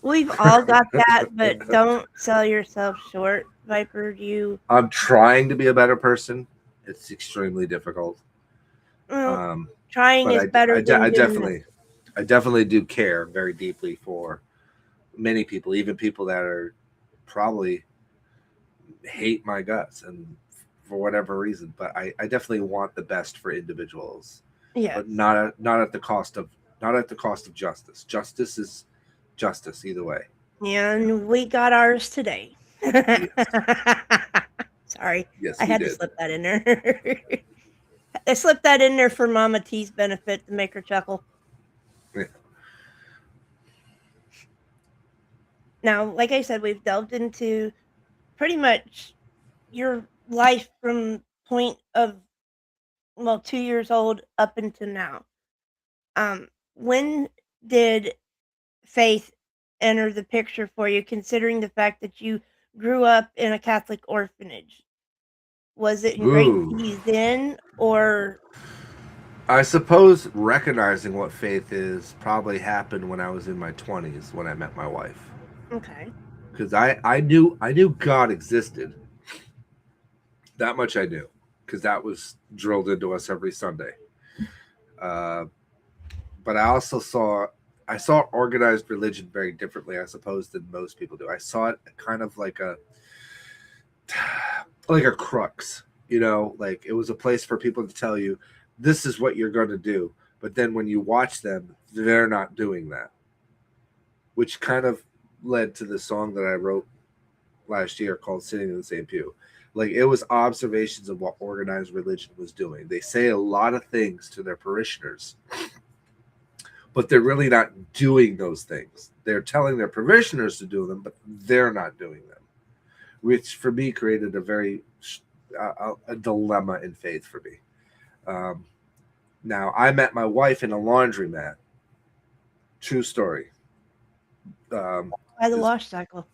[SPEAKER 2] We've all got that, but don't sell yourself short, Viper.
[SPEAKER 3] I'm trying to be a better person. It's extremely difficult.
[SPEAKER 2] Well, trying is better than doing
[SPEAKER 3] I definitely do care very deeply for many people, even people that are probably hate my guts and for whatever reason. But I definitely want the best for individuals.
[SPEAKER 2] Yeah.
[SPEAKER 3] But not at the cost of justice. Justice is justice either way.
[SPEAKER 2] And we got ours today.
[SPEAKER 3] Yes.
[SPEAKER 2] Sorry.
[SPEAKER 3] Yes,
[SPEAKER 2] I had to slip that in there. I slipped that in there for Mama T's benefit to make her chuckle.
[SPEAKER 3] Yeah.
[SPEAKER 2] Now, like I said, we've delved into pretty much your life from point of 2 years old up until now. When did faith enter the picture for you, considering the fact that you grew up in a Catholic orphanage? Was it in grade
[SPEAKER 3] Ooh.
[SPEAKER 2] C's then, or
[SPEAKER 3] I suppose recognizing what faith is probably happened when I was in my 20s when I met my wife.
[SPEAKER 2] okay?
[SPEAKER 3] Because I knew God existed. That much I knew, because that was drilled into us every Sunday. But I also saw organized religion very differently, I suppose, than most people do. I saw it kind of like a crux, like it was a place for people to tell you this is what you're going to do, but then when you watch them, they're not doing that, which kind of led to the song that I wrote last year called Sitting in the Same Pew. Like, it was observations of what organized religion was doing. They say a lot of things to their parishioners, but they're really not doing those things. They're telling their parishioners to do them, but they're not doing them, which for me created a very a dilemma in faith for me. Now, I met my wife in a laundromat. True story.
[SPEAKER 2] By the wash cycle.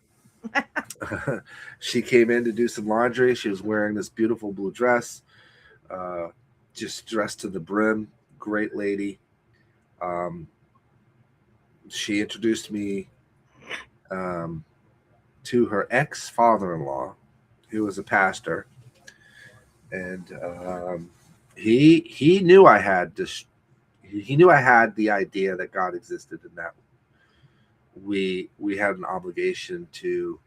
[SPEAKER 3] She came in to do some laundry. She was wearing this beautiful blue dress, just dressed to the brim. Great lady. She introduced me to her ex-father-in-law, who was a pastor, and he knew I had this. He knew I had the idea that God existed, and that we had an obligation to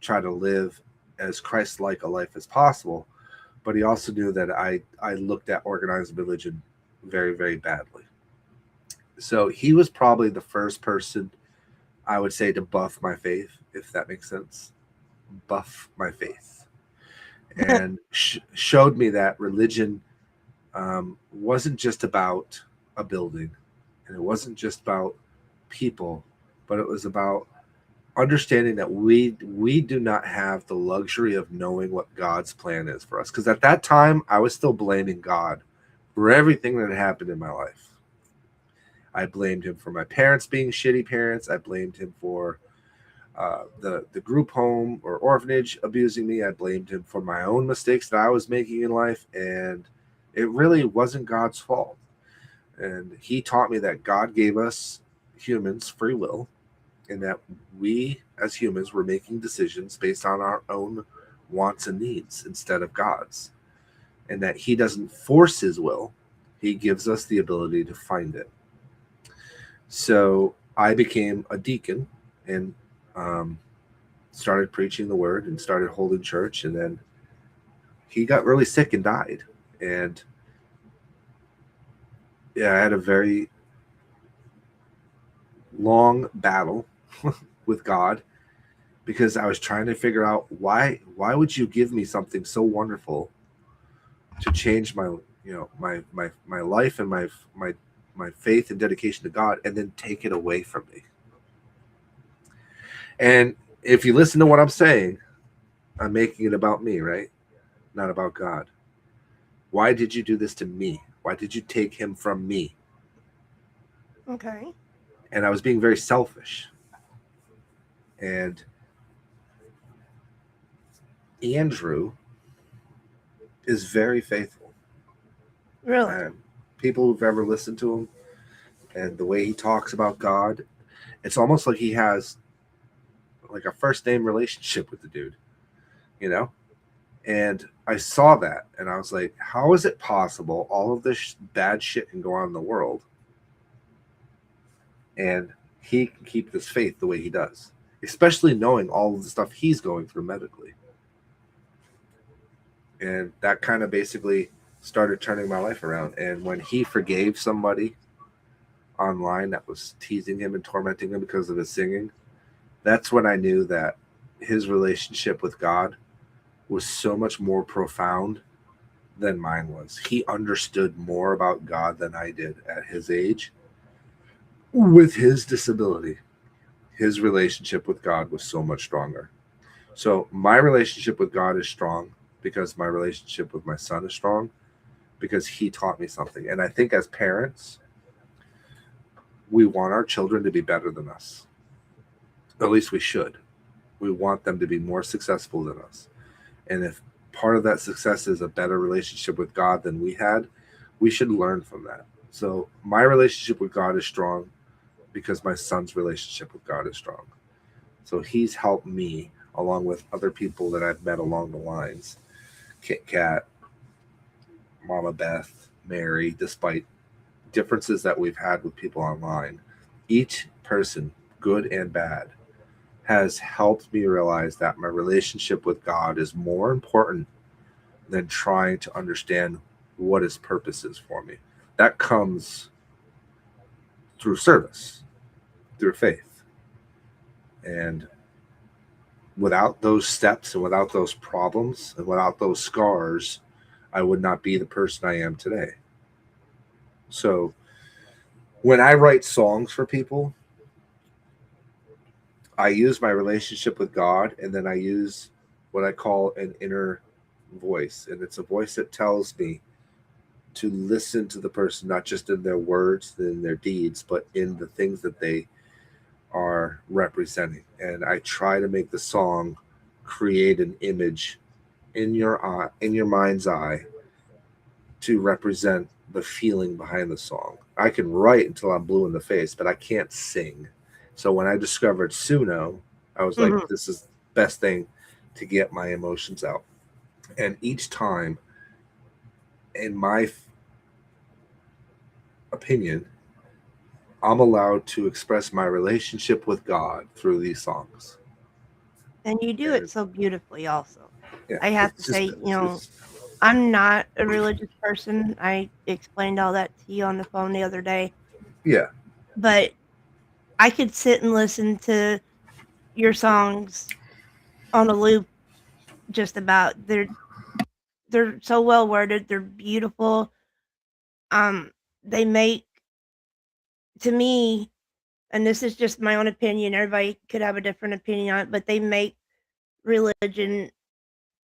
[SPEAKER 3] try to live as Christ-like a life as possible. But he also knew that I looked at organized religion very, very badly. So he was probably the first person, I would say, to buff my faith, if that makes sense. Buff my faith. And showed me that religion wasn't just about a building, and it wasn't just about people, but it was about understanding that we do not have the luxury of knowing what God's plan is for us. Because at that time, I was still blaming God for everything that had happened in my life. I blamed him for my parents being shitty parents. I blamed him for the group home or orphanage abusing me. I blamed him for my own mistakes that I was making in life. And it really wasn't God's fault. And he taught me that God gave us humans free will, and that we as humans were making decisions based on our own wants and needs instead of God's. And that he doesn't force his will. He gives us the ability to find it. So I became a deacon and started preaching the word and started holding church. And then he got really sick and died. And yeah, I had a very long battle with God, because I was trying to figure out why would you give me something so wonderful to change my my life and my faith and dedication to God, and then take it away from me. And if you listen to what I'm saying, I'm making it about me, right? Not about God. Why did you do this to me? Why did you take him from me?
[SPEAKER 2] Okay.
[SPEAKER 3] And I was being very selfish. And Andrew is very faithful.
[SPEAKER 2] Really?
[SPEAKER 3] And people who've ever listened to him and the way he talks about God, it's almost like he has like a first name relationship with the dude, And I saw that, and I was like, how is it possible all of this bad shit can go on in the world, and he can keep this faith the way he does, especially knowing all of the stuff he's going through medically? And that kind of basically started turning my life around. And when he forgave somebody online that was teasing him and tormenting him because of his singing, that's when I knew that his relationship with God was so much more profound than mine was. He understood more about God than I did at his age. With his disability, his relationship with God was so much stronger. So my relationship with God is strong because my relationship with my son is strong because he taught me something. And I think as parents, we want our children to be better than us. At least we should. We want them to be more successful than us. And if part of that success is a better relationship with God than we had, we should learn from that. So my relationship with God is strong because my son's relationship with God is strong. So he's helped me along with other people that I've met along the lines. Kit Kat, Mama Beth, Mary, despite differences that we've had with people online, each person, good and bad, has helped me realize that my relationship with God is more important than trying to understand what his purpose is for me. That comes through service, through faith. And without those steps and without those problems and without those scars, I would not be the person I am today. So when I write songs for people, I use my relationship with God, and then I use what I call an inner voice. And it's a voice that tells me to listen to the person, not just in their words, in their deeds, but in the things that they are representing. And I try to make the song create an image in your eye, in your mind's eye, to represent the feeling behind the song. I can write until I'm blue in the face, but I can't sing. So when I discovered Suno, I was like, this is the best thing to get my emotions out. And each time, in my opinion, I'm allowed to express my relationship with God through these songs.
[SPEAKER 2] And you do it so beautifully also.
[SPEAKER 3] Yeah,
[SPEAKER 2] I have to
[SPEAKER 3] it's just-
[SPEAKER 2] say,
[SPEAKER 3] it's-
[SPEAKER 2] I'm not a religious person. I explained all that to you on the phone the other day.
[SPEAKER 3] yeah,
[SPEAKER 2] But I could sit and listen to your songs on a loop just about. They're so well worded, they're beautiful. They make, to me, and this is just my own opinion, everybody could have a different opinion on it, but they make religion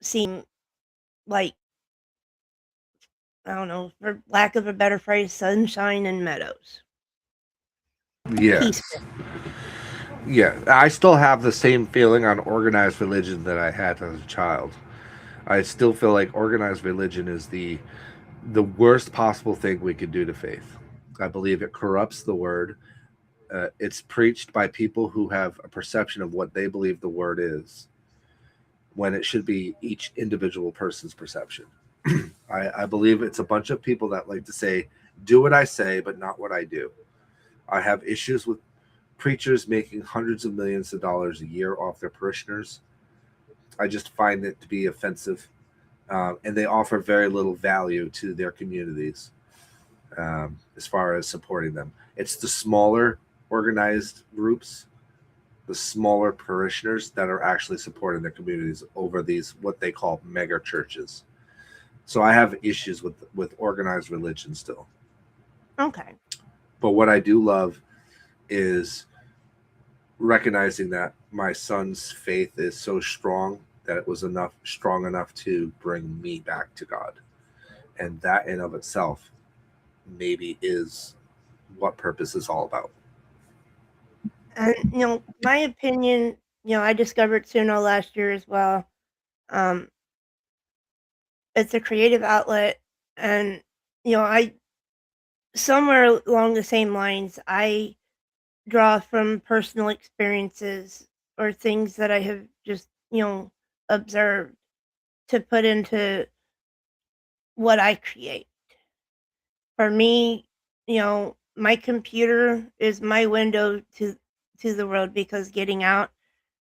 [SPEAKER 2] seem like, I don't know, for lack of a better phrase, sunshine and meadows.
[SPEAKER 3] yes.
[SPEAKER 2] Peaceful.
[SPEAKER 3] Yeah, I still have the same feeling on organized religion that I had as a child. I still feel like organized religion is the worst possible thing we could do to faith. I believe it corrupts the word. It's preached by people who have a perception of what they believe the word is, when it should be each individual person's perception. I believe it's a bunch of people that like to say, do what I say, but not what I do. I have issues with preachers making hundreds of millions of dollars a year off their parishioners. I just find it to be offensive. And they offer very little value to their communities as far as supporting them. It's the smaller organized groups, the smaller parishioners that are actually supporting their communities over these what they call mega churches. So I have issues with organized religion still.
[SPEAKER 2] Okay.
[SPEAKER 3] But what I do love is recognizing that my son's faith is so strong that it was strong enough to bring me back to God. And that in of itself maybe is what purpose is all about.
[SPEAKER 2] And, my opinion, I discovered Suno last year as well. It's a creative outlet. And, I, somewhere along the same lines, I draw from personal experiences or things that I have just, observed to put into what I create. For me, my computer is my window to the world because getting out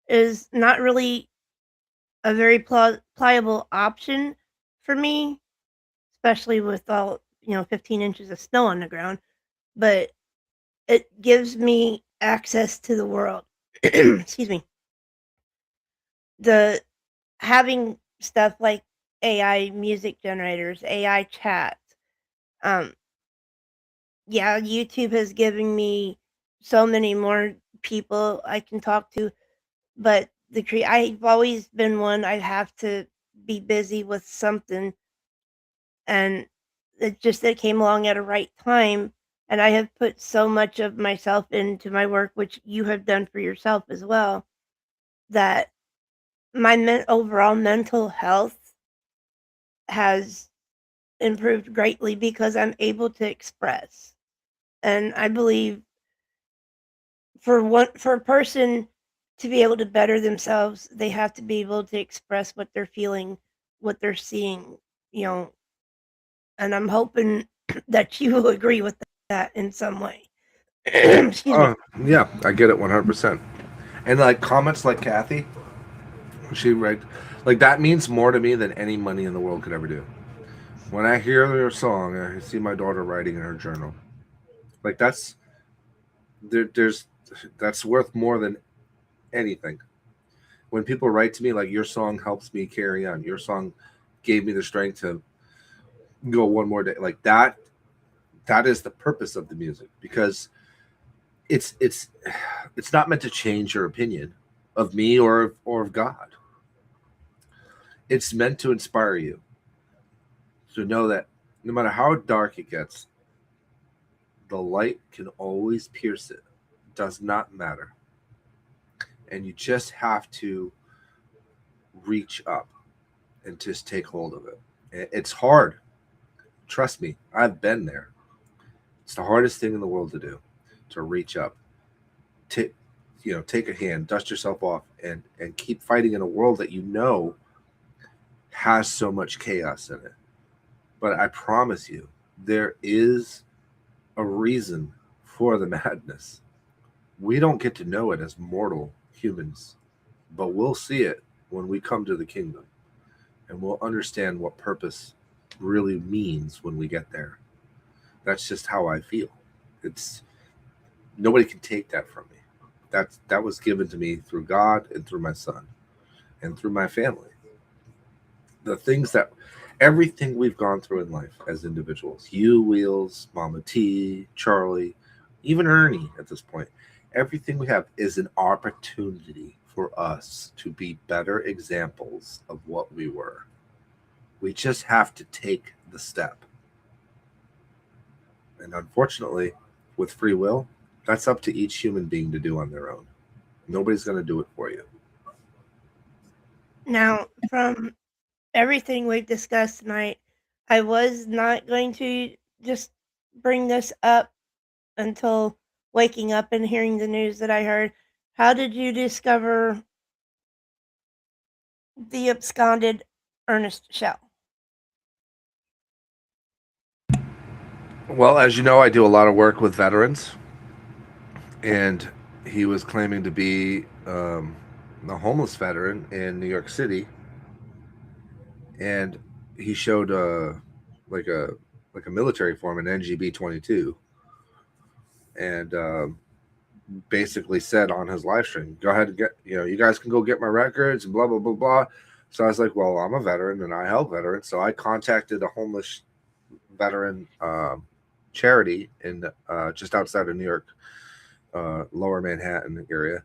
[SPEAKER 2] is not really a very pliable option for me, especially with all 15 inches of snow on the ground. But it gives me access to the world. Excuse me. The having stuff like AI music generators, AI chats. Um, yeah, YouTube has given me so many more people I can talk to, but I've always been one, I'd have to be busy with something, and it came along at a right time, and I have put so much of myself into my work, which you have done for yourself as well, that my overall mental health has improved greatly because I'm able to express. And I believe for a person to be able to better themselves, they have to be able to express what they're feeling, what they're seeing, you know, and I'm hoping that you will agree with that in some way. Excuse me.
[SPEAKER 3] Yeah, I get it 100%. And like comments like Kathy, she write like that means more to me than any money in the world could ever do. When I hear their song, I see my daughter writing in her journal. Like there's that's worth more than anything. When people write to me like your song helps me carry on, your song gave me the strength to go one more day, like that is the purpose of the music, because it's not meant to change your opinion of me or of God. It's meant to inspire you to know that no matter how dark it gets, the light can always pierce it. It does not matter. And you just have to reach up and just take hold of it. It's hard. Trust me, I've been there. It's the hardest thing in the world to do, to reach up, take a hand, dust yourself off, and keep fighting in a world that you know has so much chaos in it. But I promise you, there is a reason for the madness. We don't get to know it as mortal humans, but we'll see it when we come to the kingdom, and we'll understand what purpose really means when we get there. That's just how I feel. It's nobody can take that from me. That was given to me through God and through my son and through my family. The things that everything we've gone through in life as individuals, you, Wheels, Mama T, Charlie, even Ernie at this point, everything we have is an opportunity for us to be better examples of what we were. We just have to take the step. And unfortunately, with free will, that's up to each human being to do on their own. Nobody's going to do it for you.
[SPEAKER 2] Now, from everything we've discussed tonight, I was not going to just bring this up until waking up and hearing the news that I heard. How did you discover the absconded Ernest Shell?
[SPEAKER 3] Well, as you know, I do a lot of work with veterans, and he was claiming to be a homeless veteran in New York City, and he showed like a military form, an NGB 22, and basically said on his live stream, "Go ahead and get, you guys can go get my records and blah blah blah blah." So I was like, "Well, I'm a veteran and I help veterans," so I contacted a homeless veteran charity in just outside of New York, Lower Manhattan area,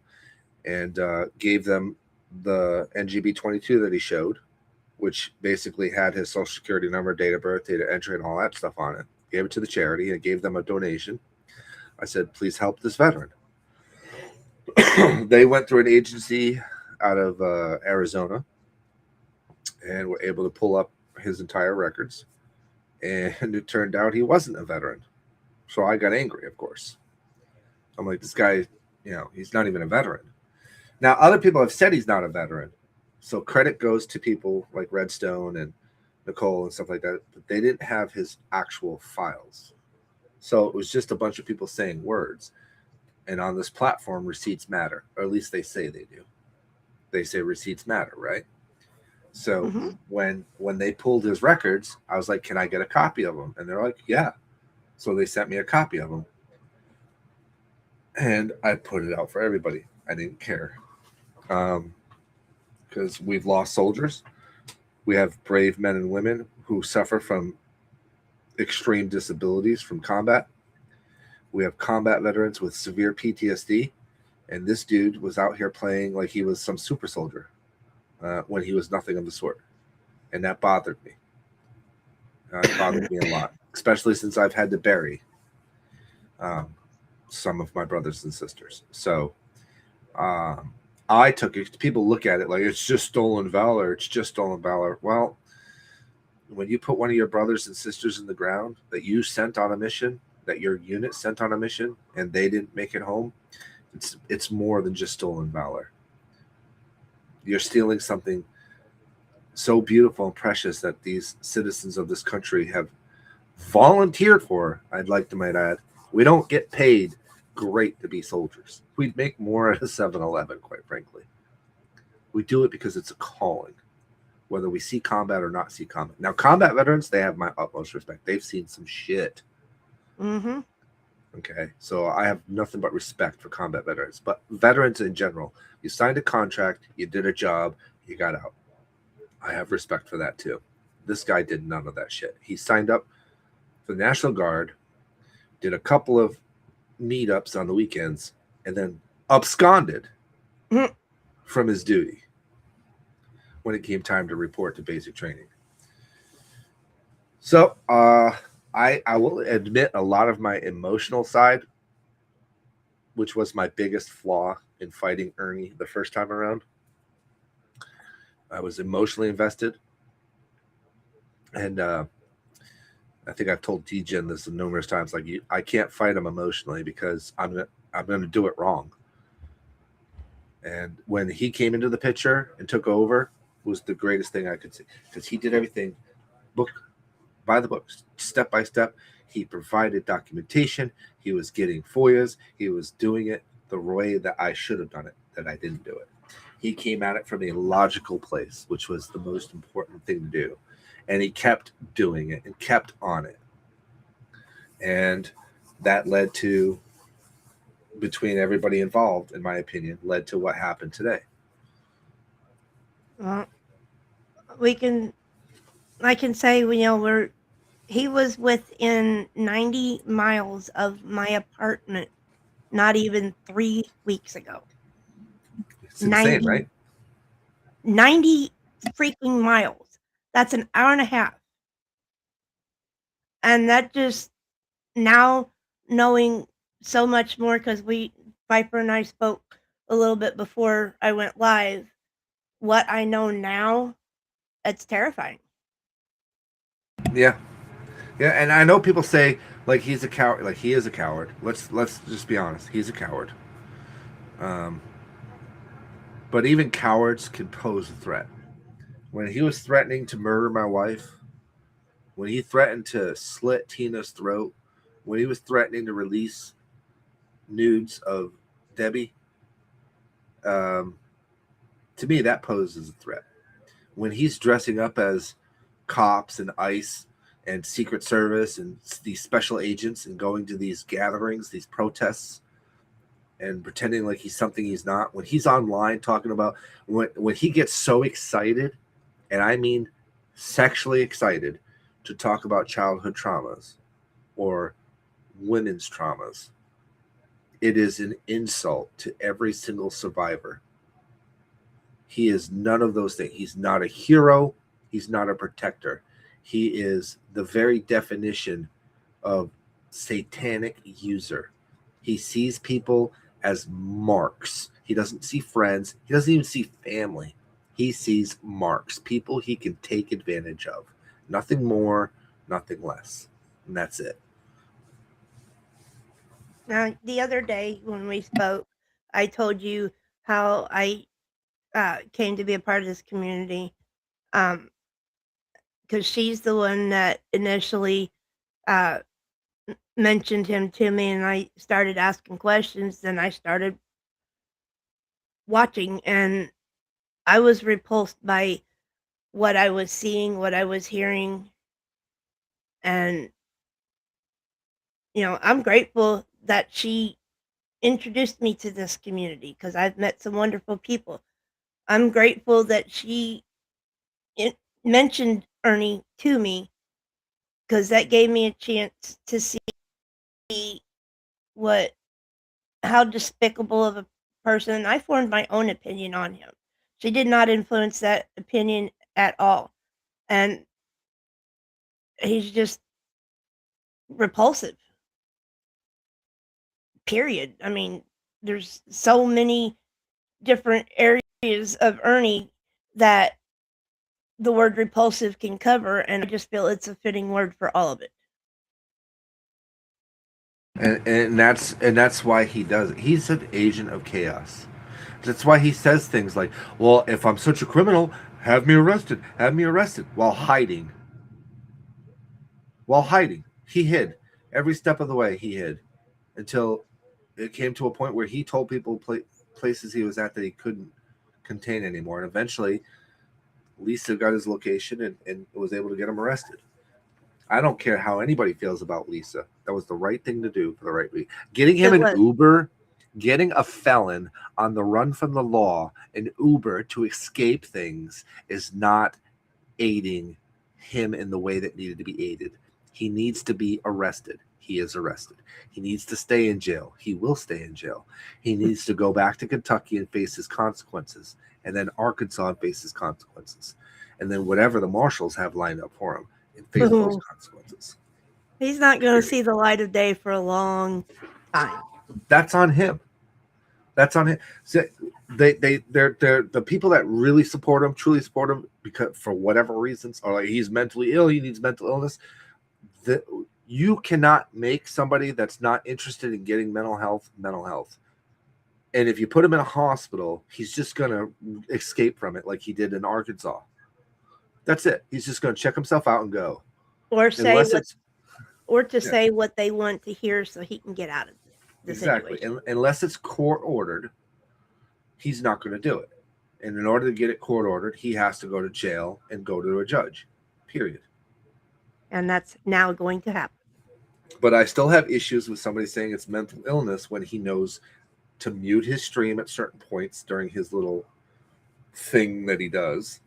[SPEAKER 3] and gave them the NGB 22 that he showed, which basically had his social security number, date of birth, date of entry, and all that stuff on it. Gave it to the charity and gave them a donation. I said, "Please help this veteran." They went through an agency out of Arizona and were able to pull up his entire records. And it turned out he wasn't a veteran. So I got angry, of course. I'm like, this guy, he's not even a veteran. Now, other people have said he's not a veteran. So credit goes to people like Redstone and Nicole and stuff like that. But they didn't have his actual files. So it was just a bunch of people saying words. And on this platform, receipts matter. Or at least they say they do. They say receipts matter, right? So when they pulled his records, I was like, "Can I get a copy of them?" And they're like, "Yeah." So they sent me a copy of them. And I put it out for everybody. I didn't care. Because we've lost soldiers. We have brave men and women who suffer from extreme disabilities from combat. We have combat veterans with severe PTSD And this dude was out here playing like he was some super soldier when he was nothing of the sort. And that bothered me. It bothered me a lot, especially since I've had to bury some of my brothers and sisters. So I took it. People look at it like it's just stolen valor. It's just stolen valor. Well, when you put one of your brothers and sisters in the ground that you sent on a mission, that your unit sent on a mission, and they didn't make it home, it's more than just stolen valor. You're stealing something so beautiful and precious that these citizens of this country have volunteered for. I'd like to might add, we don't get paid great to be soldiers. We'd make more at a 7-Eleven, quite frankly. We do it because it's a calling, whether we see combat or not see combat. Now, combat veterans, they have my utmost respect. They've seen some shit.
[SPEAKER 2] Mm-hmm.
[SPEAKER 3] Okay, so I have nothing but respect for combat veterans. But veterans in general, you signed a contract, you did a job, you got out. I have respect for that too. This guy did none of that shit. He signed up for the National Guard, did a couple of meetups on the weekends, and then absconded from his duty when it came time to report to basic training. So I will admit a lot of my emotional side, which was my biggest flaw in fighting Ernie the first time around. I was emotionally invested. And I think I've told T-Gen this numerous times, like, I can't fight him emotionally because I'm going to do it wrong. And when he came into the picture and took over, was the greatest thing I could see, because he did everything book by the books, step by step. He provided documentation. He was getting FOIAs. He was doing it the way that I should have done it, that I didn't do it. He came at it from a logical place, which was the most important thing to do. And he kept doing it and kept on it. And that led to, between everybody involved, in my opinion, led to what happened today.
[SPEAKER 2] Well, I can say, he was within 90 miles of my apartment not even 3 weeks ago.
[SPEAKER 3] It's insane, right?
[SPEAKER 2] 90 freaking miles. That's an hour and a half. And that just, now knowing so much more, because Viper and I spoke a little bit before I went live, what I know now, it's terrifying.
[SPEAKER 3] Yeah. Yeah, and I know people say, like, he's a coward. Like, he is a coward. Let's just be honest. He's a coward. But even cowards can pose a threat. When he was threatening to murder my wife, when he threatened to slit Tina's throat, when he was threatening to release nudes of Debbie, to me, that poses a threat. When he's dressing up as cops and ICE and Secret Service and these special agents and going to these gatherings, these protests, and pretending like he's something he's not, when he's online talking about, when he gets so excited, and I mean sexually excited, to talk about childhood traumas or women's traumas, it is an insult to every single survivor. He is none of those things. He's not a hero. He's not a protector. He is the very definition of satanic user. He sees people as marks. He doesn't see friends. He doesn't even see family. He sees marks, people he can take advantage of. Nothing more, nothing less. And that's it.
[SPEAKER 2] Now, the other day when we spoke, I told you how I came to be a part of this community, because she's the one that initially mentioned him to me, and I started asking questions. Then I started watching, and I was repulsed by what I was seeing, what I was hearing. And, I'm grateful that she introduced me to this community, because I've met some wonderful people. I'm grateful that she mentioned Ernie to me, because that gave me a chance to see how despicable of a person. I formed my own opinion on him. She did not influence that opinion at all. And he's just repulsive. Period. I mean, there's so many different areas of Ernie that the word repulsive can cover, and I just feel it's a fitting word for all of it.
[SPEAKER 3] And that's why he does it. He's an agent of chaos. That's why he says things like, well, if I'm such a criminal, have me arrested, while hiding. He hid every step of the way. He hid until it came to a point where he told people places he was at that he couldn't contain anymore, and eventually Lisa got his location and was able to get him arrested. I don't care how anybody feels about Lisa. That was the right thing to do for the right reason. Getting him an Uber, getting a felon on the run from the law, an Uber to escape things is not aiding him in the way that needed to be aided. He needs to be arrested. He is arrested. He needs to stay in jail. He will stay in jail. He needs to go back to Kentucky and face his consequences, and then Arkansas and face his consequences, and then whatever the marshals have lined up for him and face those consequences.
[SPEAKER 2] He's not going to see the light of day for a long time.
[SPEAKER 3] That's on him. That's on him. So they're the people that really support him, truly support him, because for whatever reasons, are like, he's mentally ill, he needs mental illness. You cannot make somebody that's not interested in getting mental health. And if you put him in a hospital, he's just going to escape from it like he did in Arkansas. That's it. He's just going to check himself out and go.
[SPEAKER 2] Or say say what they want to hear so he can get out of the situation.
[SPEAKER 3] Unless it's court ordered, he's not going to do it. And in order to get it court ordered, he has to go to jail and go to a judge. Period.
[SPEAKER 2] And that's now going to happen.
[SPEAKER 3] But I still have issues with somebody saying it's mental illness when he knows to mute his stream at certain points during his little thing that he does,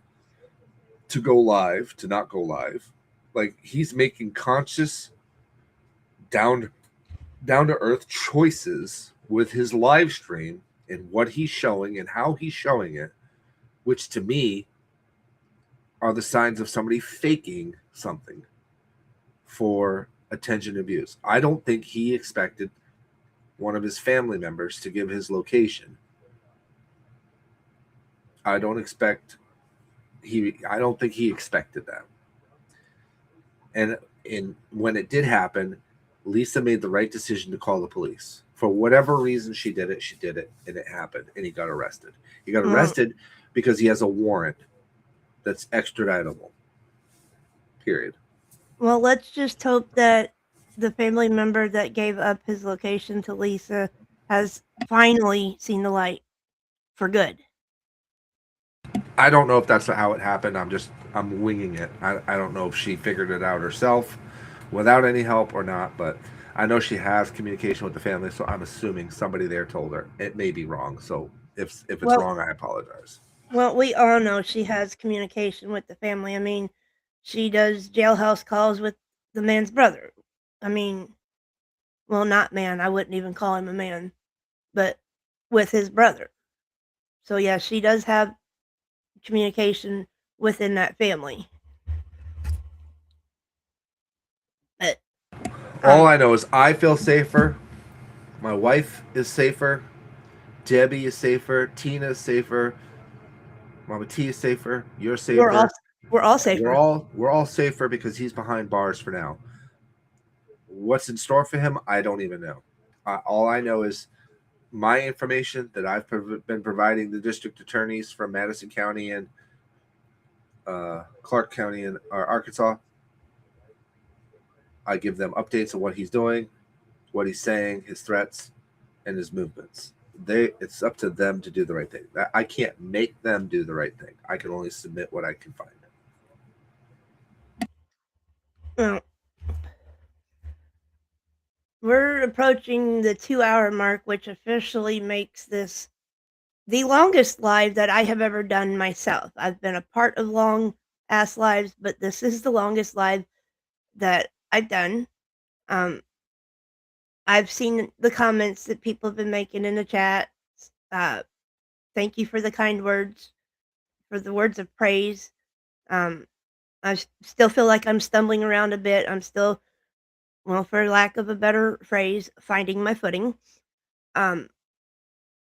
[SPEAKER 3] to go live, to not go live. Like, he's making conscious, down to earth choices with his live stream and what he's showing and how he's showing it, which to me are the signs of somebody faking something for attention and views. I don't think he expected one of his family members to give his location. I don't think he expected that. And when it did happen, Lisa made the right decision to call the police. For whatever reason she did it, and it happened, and he got arrested. He got arrested because he has a warrant that's extraditable. Period.
[SPEAKER 2] Well, let's just hope that the family member that gave up his location to Lisa has finally seen the light for good.
[SPEAKER 3] I don't know if that's how it happened. I'm winging it. I don't know if she figured it out herself without any help or not, but I know she has communication with the family, so I'm assuming somebody there told her. It may be wrong, so if it's wrong, I apologize.
[SPEAKER 2] Well, we all know she has communication with the family. I mean, she does jailhouse calls with the man's brother. I mean, well, not man. I wouldn't even call him a man, but with his brother. So, yeah, she does have communication within that family. But
[SPEAKER 3] all I know is I feel safer. My wife is safer. Debbie is safer. Tina is safer. Mama T is safer. You're safer.
[SPEAKER 2] We're all safer.
[SPEAKER 3] We're all safer because he's behind bars for now. What's in store for him, I don't even know. All I know is my information that I've been providing the district attorneys from Madison County and Clark County and Arkansas. I give them updates on what he's doing, what he's saying, his threats, and his movements. It's up to them to do the right thing. I can't make them do the right thing. I can only submit what I can find.
[SPEAKER 2] Well, we're approaching the 2-hour mark, which officially makes this the longest live that I have ever done myself. I've been a part of long ass lives, but this is the longest live that I've done. I've seen the comments that people have been making in the chat Thank you for the kind words, for the words of praise. Still feel like I'm stumbling around a bit. I'm still, well, for lack of a better phrase, finding my footing. Um,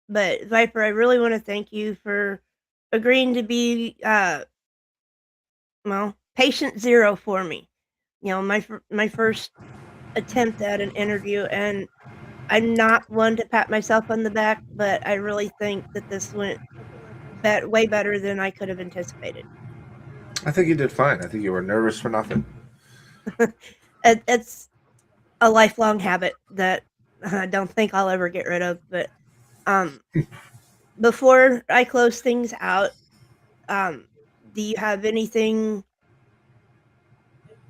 [SPEAKER 2] but Viper, I really want to thank you for agreeing to be, well, patient zero for me. My first attempt at an interview, and I'm not one to pat myself on the back, but I really think that this went way better than I could have anticipated.
[SPEAKER 3] I think you did fine. I think you were nervous for nothing.
[SPEAKER 2] It's a lifelong habit that I don't think I'll ever get rid of. But before I close things out, do you have anything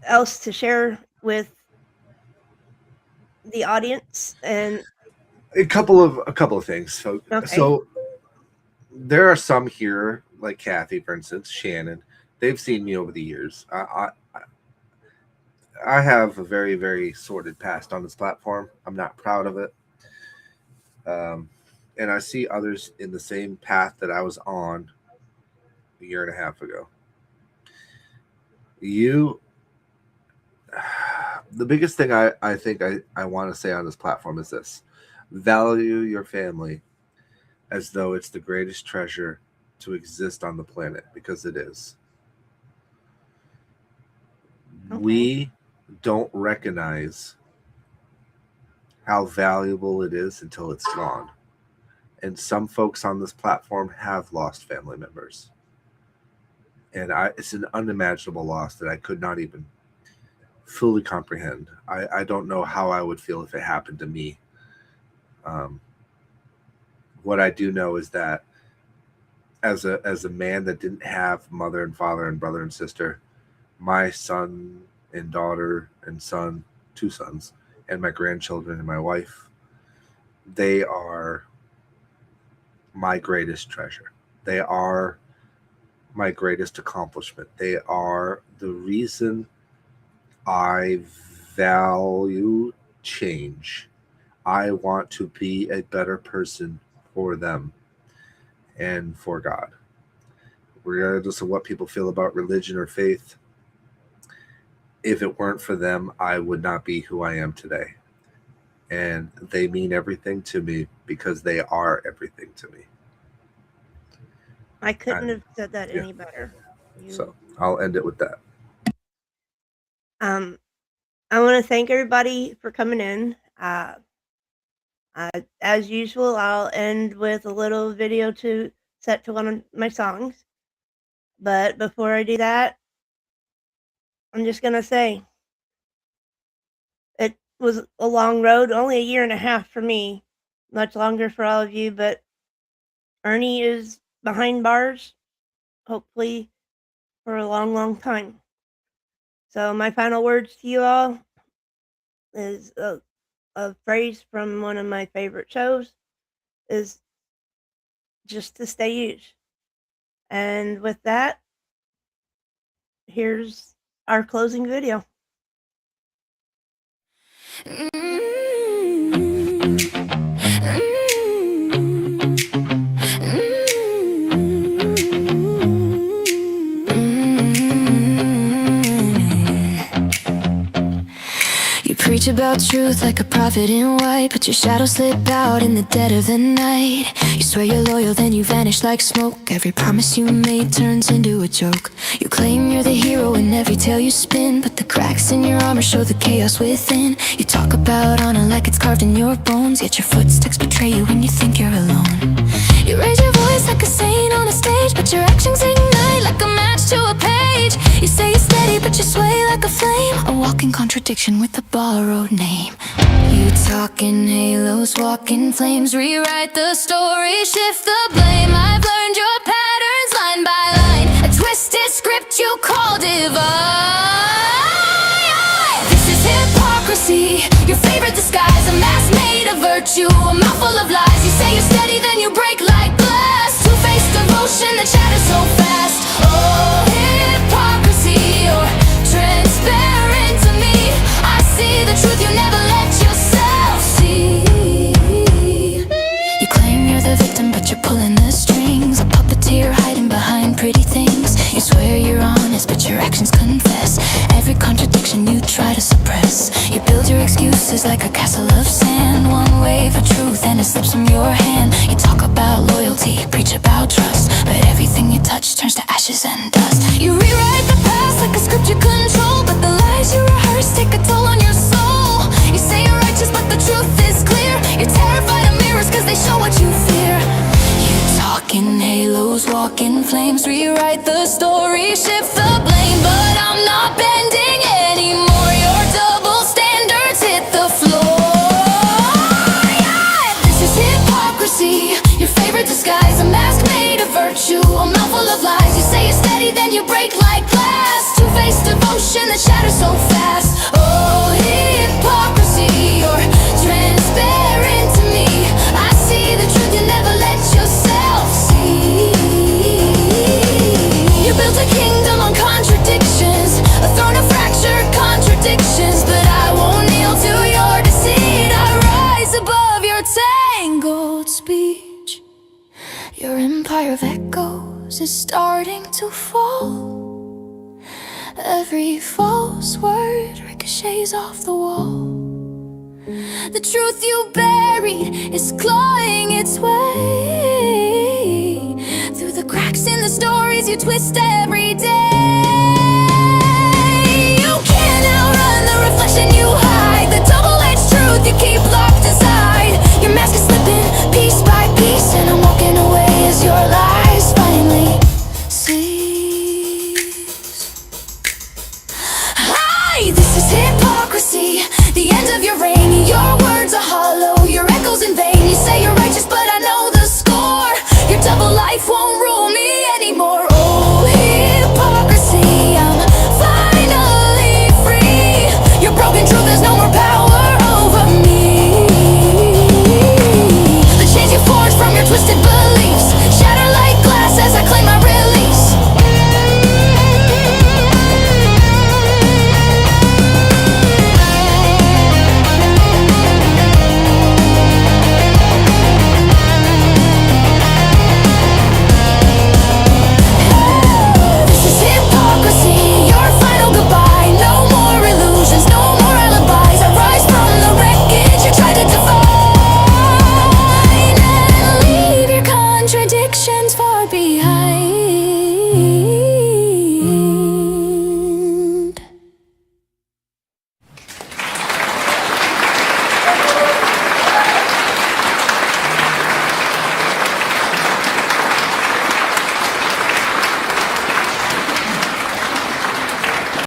[SPEAKER 2] else to share with the audience? And
[SPEAKER 3] A couple of things. So,
[SPEAKER 2] Okay.
[SPEAKER 3] so there are some here, like Kathy, for instance, Shannon. They've seen me over the years. I have a very, very sordid past on this platform. I'm not proud of it. And I see others in the same path that I was on a year and a half ago. The biggest thing I think I want to say on this platform is this: value your family as though it's the greatest treasure to exist on the planet, because it is.
[SPEAKER 2] Okay.
[SPEAKER 3] We don't recognize how valuable it is until it's gone. And some folks on this platform have lost family members. And it's an unimaginable loss that I could not even fully comprehend. I don't know how I would feel if it happened to me. What I do know is that as a man that didn't have mother and father and brother and sister, my son and daughter and son, 2 sons, and my grandchildren and my wife, they are my greatest treasure. They are my greatest accomplishment. They are the reason I value change. I want to be a better person for them and for God. Regardless of what people feel about religion or faith, if it weren't for them, I would not be who I am today. And they mean everything to me because they are everything to me.
[SPEAKER 2] I couldn't
[SPEAKER 3] And-
[SPEAKER 2] have said that
[SPEAKER 3] yeah.
[SPEAKER 2] any better.
[SPEAKER 3] So I'll end it with that.
[SPEAKER 2] I want to thank everybody for coming in. As usual, I'll end with a little video set to one of my songs. But before I do that, I'm just going to say it was a long road, only a year and a half for me, much longer for all of you, but Ernie is behind bars, hopefully for a long, long time. So my final words to you all is a phrase from one of my favorite shows, is just to stay huge. And with that, here's our closing video.
[SPEAKER 1] You preach about truth like a prophet in white, but your shadow slip out in the dead of the night. You swear you're loyal, then you vanish like smoke. Every promise you made turns into a joke. You claim you're the hero in every tale you spin, but the cracks in your armor show the chaos within. You talk about honor like it's carved in your bones, yet your footsteps betray you when you think you're alone. You raise your voice like a saint on a stage, but your actions ignite like a match to a page. You say you're steady, but you sway like a flame, a walking contradiction with a borrowed name. You talk in halos, walk in flames, rewrite the story, shift the blame. I've learned your patterns line by line, a twisted script you call divine. This is hypocrisy, your favorite disguise, a mask made of virtue, a mouthful of lies. You say you're steady, then you break like glass. Two-faced devotion that shatters so fast. Oh, hypocrisy, you're transparent to me. I see the truth you never let yourself see. You claim you're the victim, but hand. You talk about loyalty, preach about trust, but everything you touch turns to ashes and dust. You rewrite the past like a script you control, but the lies you rehearse take a toll on your soul. You say you're righteous, but the truth is clear. You're terrified of mirrors cause they show what you fear. You talk in halos, walk in flames, rewrite the story, shift the blame, but I'm not bending anymore. Your double standards hit the floor. Yeah, this is hypocrisy, your favorite disguise, a mask made of virtue, a mouthful of lies. You say you're steady, then you break like glass. Two-faced devotion that shatters so fast. Oh, hypocrisy, you're transparent to me. I see the truth you never let yourself see. You built a kingdom on contradictions, a throne of fractured contradictions, but I won't kneel to your deceit. I rise above your tangled speech. Your empire of echoes is starting to fall. Every false word ricochets off the wall. The truth you buried is clawing its way through the cracks in the stories you twist every day.